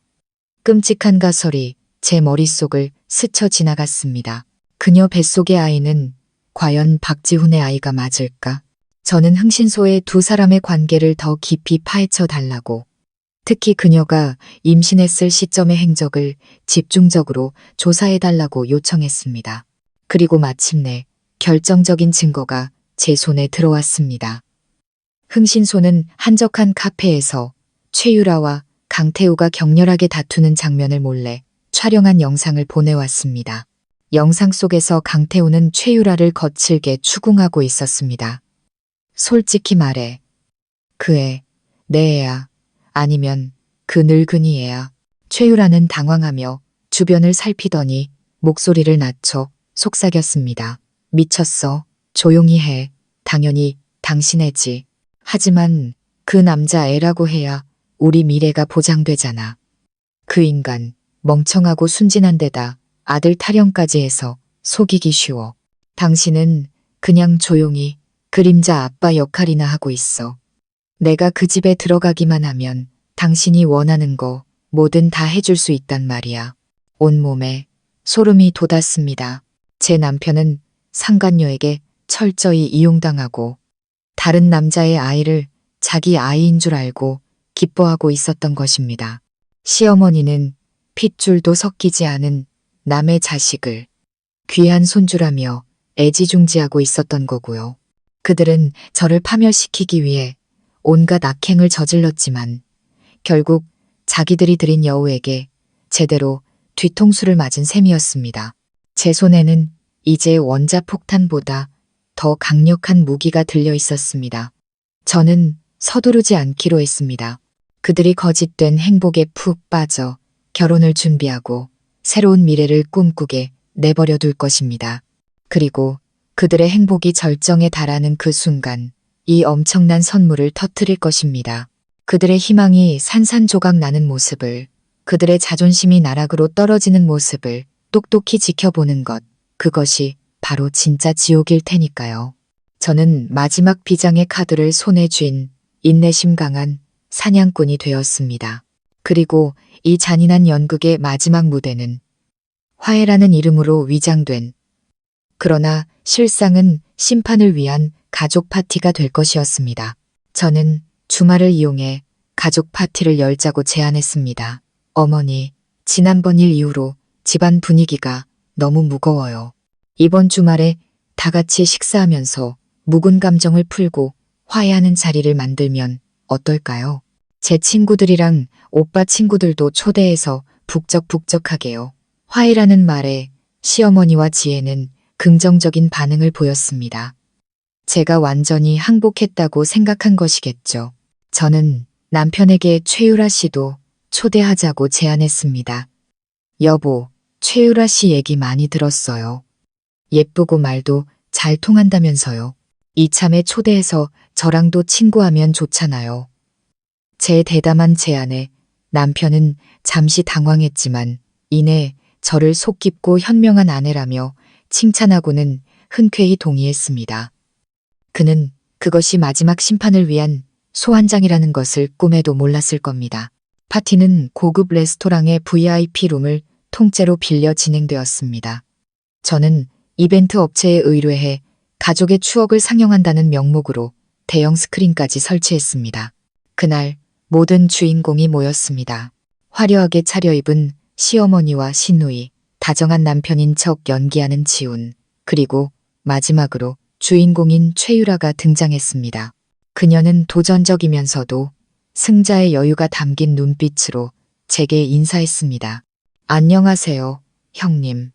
끔찍한 가설이 제 머릿속을 스쳐 지나갔습니다. 그녀 뱃속의 아이는 과연 박지훈의 아이가 맞을까? 저는 흥신소의 2사람의 관계를 더 깊이 파헤쳐 달라고, 특히 그녀가 임신했을 시점의 행적을 집중적으로 조사해 달라고 요청했습니다. 그리고 마침내 결정적인 증거가 제 손에 들어왔습니다. 흥신소는 한적한 카페에서 최유라와 강태우가 격렬하게 다투는 장면을 몰래 촬영한 영상을 보내왔습니다. 영상 속에서 강태우는 최유라를 거칠게 추궁하고 있었습니다. 솔직히 말해. 그 애, 내 애야. 아니면 그 늙은이 애야. 최유라는 당황하며 주변을 살피더니 목소리를 낮춰 속삭였습니다. 미쳤어. 조용히 해. 당연히 당신 애지. 하지만 그 남자 애라고 해야 우리 미래가 보장되잖아. 그 인간 멍청하고 순진한 데다 아들 타령까지 해서 속이기 쉬워. 당신은 그냥 조용히 그림자 아빠 역할이나 하고 있어. 내가 그 집에 들어가기만 하면 당신이 원하는 거 뭐든 다 해줄 수 있단 말이야. 온몸에 소름이 돋았습니다. 제 남편은 상간녀에게 철저히 이용당하고 다른 남자의 아이를 자기 아이인 줄 알고 기뻐하고 있었던 것입니다. 시어머니는 핏줄도 섞이지 않은 남의 자식을 귀한 손주라며 애지중지하고 있었던 거고요. 그들은 저를 파멸시키기 위해 온갖 악행을 저질렀지만 결국 자기들이 들인 여우에게 제대로 뒤통수를 맞은 셈이었습니다. 제 손에는 이제 원자폭탄보다 더 강력한 무기가 들려 있었습니다. 저는 서두르지 않기로 했습니다. 그들이 거짓된 행복에 푹 빠져 결혼을 준비하고 새로운 미래를 꿈꾸게 내버려 둘 것입니다. 그리고 그들의 행복이 절정에 달하는 그 순간 이 엄청난 선물을 터뜨릴 것입니다. 그들의 희망이 산산조각 나는 모습을, 그들의 자존심이 나락으로 떨어지는 모습을 똑똑히 지켜보는 것, 그것이 바로 진짜 지옥일 테니까요. 저는 마지막 비장의 카드를 손에 쥔 인내심 강한 사냥꾼이 되었습니다. 그리고 이 잔인한 연극의 마지막 무대는 화해라는 이름으로 위장된, 그러나 실상은 심판을 위한 가족 파티가 될 것이었습니다. 저는 주말을 이용해 가족 파티를 열자고 제안했습니다. 어머니, 지난번 일 이후로 집안 분위기가 너무 무거워요. 이번 주말에 다 같이 식사하면서 묵은 감정을 풀고 화해하는 자리를 만들면 어떨까요? 제 친구들이랑 오빠 친구들도 초대해서 북적북적하게요. 화해라는 말에 시어머니와 지혜는 긍정적인 반응을 보였습니다. 제가 완전히 항복했다고 생각한 것이겠죠. 저는 남편에게 최유라 씨도 초대하자고 제안했습니다. 여보, 최유라 씨 얘기 많이 들었어요. 예쁘고 말도 잘 통한다면서요. 이참에 초대해서 저랑도 친구하면 좋잖아요. 제 대담한 제안에 남편은 잠시 당황했지만 이내 저를 속 깊고 현명한 아내라며 칭찬하고는 흔쾌히 동의했습니다. 그는 그것이 마지막 심판을 위한 소환장이라는 것을 꿈에도 몰랐을 겁니다. 파티는 고급 레스토랑의 VIP 룸을 통째로 빌려 진행되었습니다. 저는 이벤트 업체에 의뢰해 가족의 추억을 상영한다는 명목으로 대형 스크린까지 설치했습니다. 그날 모든 주인공이 모였습니다. 화려하게 차려입은 시어머니와 시누이, 다정한 남편인 척 연기하는 지훈, 그리고 마지막으로 주인공인 최유라가 등장했습니다. 그녀는 도전적이면서도 승자의 여유가 담긴 눈빛으로 제게 인사했습니다. 안녕하세요, 형님.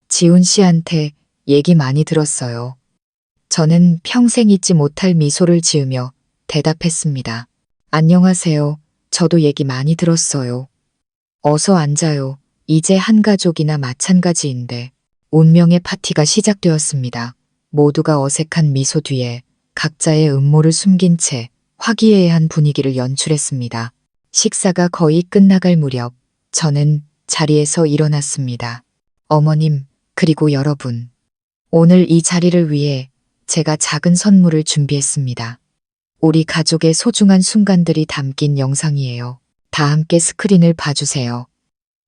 지훈 씨한테 얘기 많이 들었어요. 저는 평생 잊지 못할 미소를 지으며 대답했습니다. 안녕하세요. 저도 얘기 많이 들었어요. 어서 앉아요. 이제 한 가족이나 마찬가지인데. 운명의 파티가 시작되었습니다. 모두가 어색한 미소 뒤에 각자의 음모를 숨긴 채 화기애애한 분위기를 연출했습니다. 식사가 거의 끝나갈 무렵 저는 자리에서 일어났습니다. 어머님, 그리고 여러분. 오늘 이 자리를 위해 제가 작은 선물을 준비했습니다. 우리 가족의 소중한 순간들이 담긴 영상이에요. 다 함께 스크린을 봐주세요.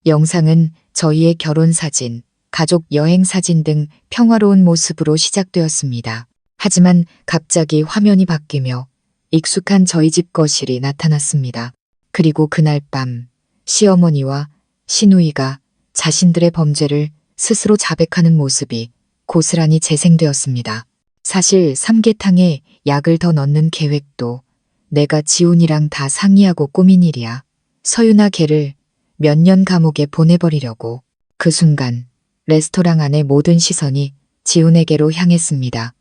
영상은 저희의 결혼 사진, 가족 여행 사진 등 평화로운 모습으로 시작되었습니다. 하지만 갑자기 화면이 바뀌며 익숙한 저희 집 거실이 나타났습니다. 그리고 그날 밤 시어머니와 시누이가 자신들의 범죄를 스스로 자백하는 모습이 고스란히 재생되었습니다. 사실 삼계탕에 약을 더 넣는 계획도 내가 지훈이랑 다 상의하고 꾸민 일이야. 서윤아 걔를 몇 년 감옥에 보내버리려고. 그 순간 레스토랑 안의 모든 시선이 지훈에게로 향했습니다.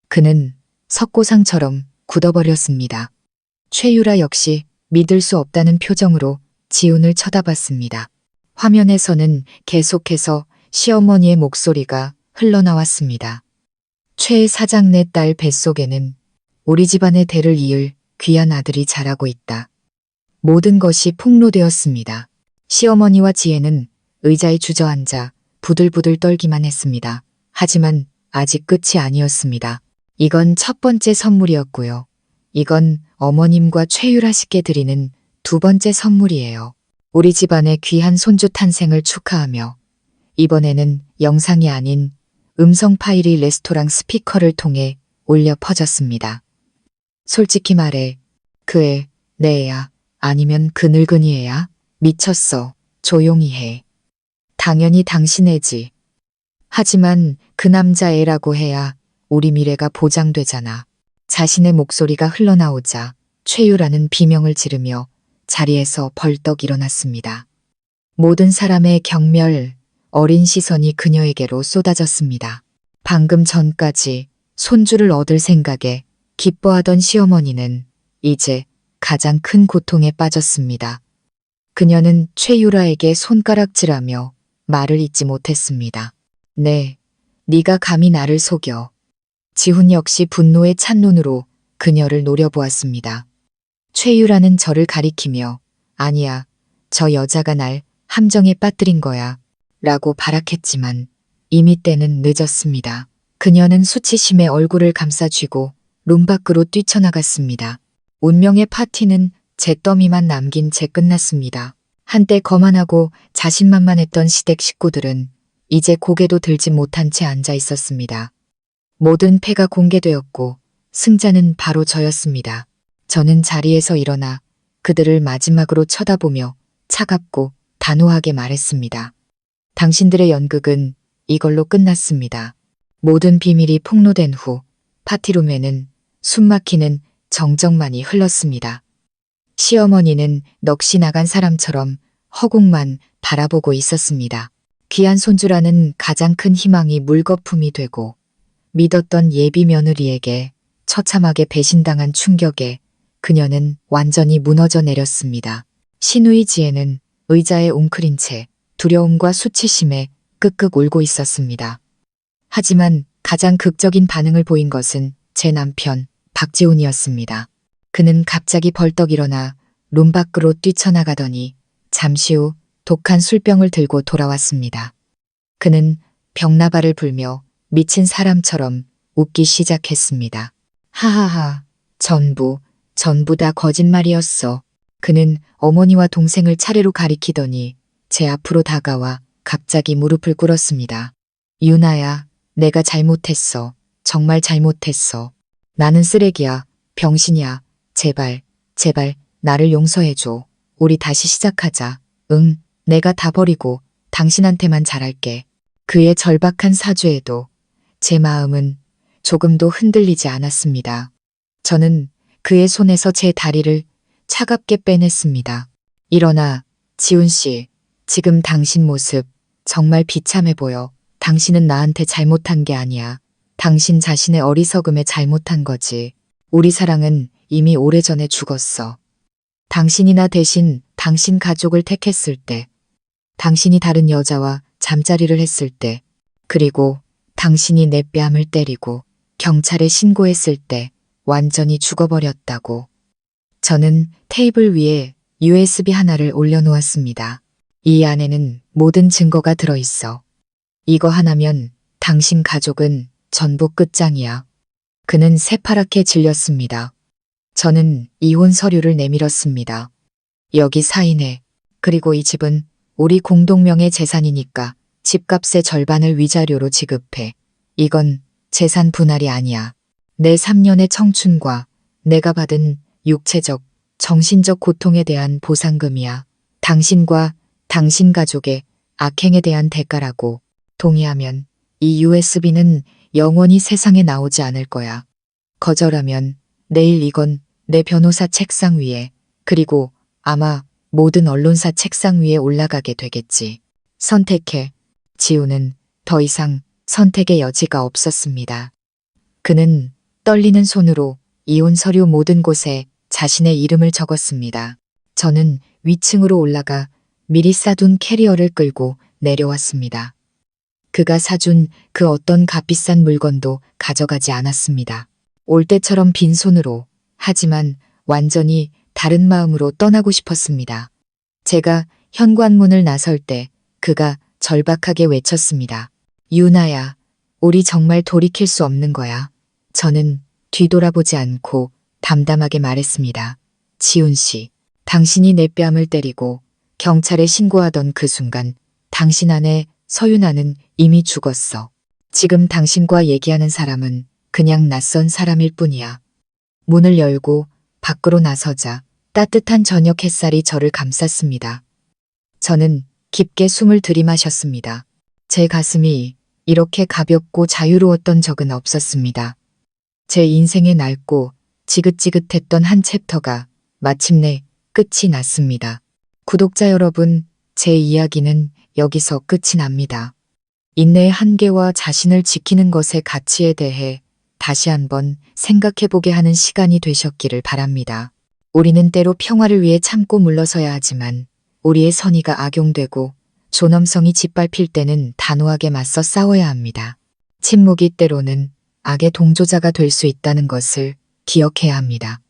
그는 석고상처럼 굳어버렸습니다. 최유라 역시 믿을 수 없다는 표정으로 지훈을 쳐다봤습니다. 화면에서는 계속해서 시어머니의 목소리가 흘러나왔습니다. 최 사장네 딸 뱃속에는 우리 집안의 대를 이을 귀한 아들이 자라고 있다. 모든 것이 폭로되었습니다. 시어머니와 지혜는 의자에 주저앉아 부들부들 떨기만 했습니다. 하지만 아직 끝이 아니었습니다. 이건 첫 번째 선물이었고요. 이건 어머님과 최유라 씨께 드리는 두 번째 선물이에요. 우리 집안의 귀한 손주 탄생을 축하하며 이번에는 영상이 아닌 음성 파일이 레스토랑 스피커를 통해 울려 퍼졌습니다. 솔직히 말해, 그 애, 내 애야? 아니면 그 늙은이 애야? 미쳤어. 조용히 해. 당연히 당신 애지. 하지만 그 남자 애라고 해야 우리 미래가 보장되잖아. 자신의 목소리가 흘러나오자 최유라는 비명을 지르며 자리에서 벌떡 일어났습니다. 모든 사람의 경멸, 어린 시선이 그녀에게로 쏟아졌습니다. 방금 전까지 손주를 얻을 생각에 기뻐하던 시어머니는 이제 가장 큰 고통에 빠졌습니다. 그녀는 최유라에게 손가락질하며 말을 잇지 못했습니다. 네, 네가 감히 나를 속여. 지훈 역시 분노에 찬 눈으로 그녀를 노려보았습니다. 최유라는 저를 가리키며 아니야, 저 여자가 날 함정에 빠뜨린 거야 라고 발악했지만 이미 때는 늦었습니다. 그녀는 수치심에 얼굴을 감싸쥐고 룸 밖으로 뛰쳐나갔습니다. 운명의 파티는 잿더미만 남긴 채 끝났습니다. 한때 거만하고 자신만만했던 시댁 식구들은 이제 고개도 들지 못한 채 앉아 있었습니다. 모든 패가 공개되었고 승자는 바로 저였습니다. 저는 자리에서 일어나 그들을 마지막으로 쳐다보며 차갑고 단호하게 말했습니다. 당신들의 연극은 이걸로 끝났습니다. 모든 비밀이 폭로된 후 파티룸에는 숨막히는 정적만이 흘렀습니다. 시어머니는 넋이 나간 사람처럼 허공만 바라보고 있었습니다. 귀한 손주라는 가장 큰 희망이 물거품이 되고 믿었던 예비 며느리에게 처참하게 배신당한 충격에 그녀는 완전히 무너져 내렸습니다. 시누이 지혜는 의자에 웅크린 채 두려움과 수치심에 끄끄 울고 있었습니다. 하지만 가장 극적인 반응을 보인 것은 제 남편 박지훈이었습니다. 그는 갑자기 벌떡 일어나 룸 밖으로 뛰쳐나가더니 잠시 후 독한 술병을 들고 돌아왔습니다. 그는 벽나발을 불며 미친 사람처럼 웃기 시작했습니다. 하하하, 전부 다 거짓말이었어. 그는 어머니와 동생을 차례로 가리키더니 제 앞으로 다가와 갑자기 무릎을 꿇었습니다. 유나야, 내가 잘못했어. 정말 잘못했어. 나는 쓰레기야. 병신이야. 제발, 제발 나를 용서해줘. 우리 다시 시작하자. 응, 내가 다 버리고 당신한테만 잘할게. 그의 절박한 사죄에도 제 마음은 조금도 흔들리지 않았습니다. 저는 그의 손에서 제 다리를 차갑게 빼냈습니다. 일어나, 지훈 씨. 지금 당신 모습 정말 비참해 보여. 당신은 나한테 잘못한 게 아니야. 당신 자신의 어리석음에 잘못한 거지. 우리 사랑은 이미 오래전에 죽었어. 당신이 나 대신 당신 가족을 택했을 때, 당신이 다른 여자와 잠자리를 했을 때, 그리고 당신이 내 뺨을 때리고 경찰에 신고했을 때 완전히 죽어버렸다고. 저는 테이블 위에 USB 하나를 올려놓았습니다. 이 안에는 모든 증거가 들어있어. 이거 하나면 당신 가족은 전부 끝장이야. 그는 새파랗게 질렸습니다. 저는 이혼 서류를 내밀었습니다. 여기 사인해. 그리고 이 집은 우리 공동명의 재산이니까 집값의 절반을 위자료로 지급해. 이건 재산 분할이 아니야. 내 3년의 청춘과 내가 받은 육체적, 정신적 고통에 대한 보상금이야. 당신과 당신 가족의 악행에 대한 대가라고. 동의하면 이 USB는 영원히 세상에 나오지 않을 거야. 거절하면 내일 이건 내 변호사 책상 위에, 그리고 아마 모든 언론사 책상 위에 올라가게 되겠지. 선택해. 지우는 더 이상 선택의 여지가 없었습니다. 그는 떨리는 손으로 이혼 서류 모든 곳에 자신의 이름을 적었습니다. 저는 위층으로 올라가 미리 싸둔 캐리어를 끌고 내려왔습니다. 그가 사준 그 어떤 값비싼 물건도 가져가지 않았습니다. 올 때처럼 빈손으로, 하지만 완전히 다른 마음으로 떠나고 싶었습니다. 제가 현관문을 나설 때 그가 절박하게 외쳤습니다. 유나야, 우리 정말 돌이킬 수 없는 거야. 저는 뒤돌아보지 않고 담담하게 말했습니다. 지훈 씨, 당신이 내 뺨을 때리고 경찰에 신고하던 그 순간 당신 안에 서윤아는 이미 죽었어. 지금 당신과 얘기하는 사람은 그냥 낯선 사람일 뿐이야. 문을 열고 밖으로 나서자 따뜻한 저녁 햇살이 저를 감쌌습니다. 저는 깊게 숨을 들이마셨습니다. 제 가슴이 이렇게 가볍고 자유로웠던 적은 없었습니다. 제 인생의 낡고 지긋지긋했던 한 챕터가 마침내 끝이 났습니다. 구독자 여러분, 제 이야기는 여기서 끝이 납니다. 인내의 한계와 자신을 지키는 것의 가치에 대해 다시 한번 생각해보게 하는 시간이 되셨기를 바랍니다. 우리는 때로 평화를 위해 참고 물러서야 하지만 우리의 선의가 악용되고 존엄성이 짓밟힐 때는 단호하게 맞서 싸워야 합니다. 침묵이 때로는 악의 동조자가 될 수 있다는 것을 기억해야 합니다.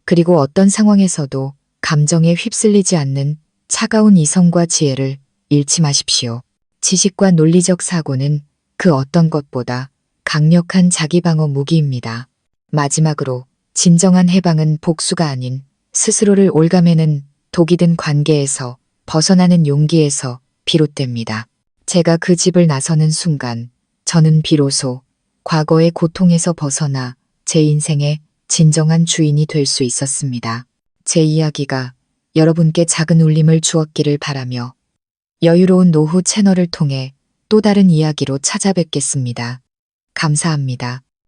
그리고 어떤 상황에서도 감정에 휩쓸리지 않는 차가운 이성과 지혜를 잃지 마십시오. 지식과 논리적 사고는 그 어떤 것보다 강력한 자기방어 무기입니다. 마지막으로 진정한 해방은 복수가 아닌 스스로를 옭아매는 독이 든 관계에서 벗어나는 용기에서 비롯됩니다. 제가 그 집을 나서는 순간 저는 비로소 과거의 고통에서 벗어나 제 인생의 진정한 주인이 될 수 있었습니다. 제 이야기가 여러분께 작은 울림을 주었기를 바라며 여유로운 노후 채널을 통해 또 다른 이야기로 찾아뵙겠습니다. 감사합니다.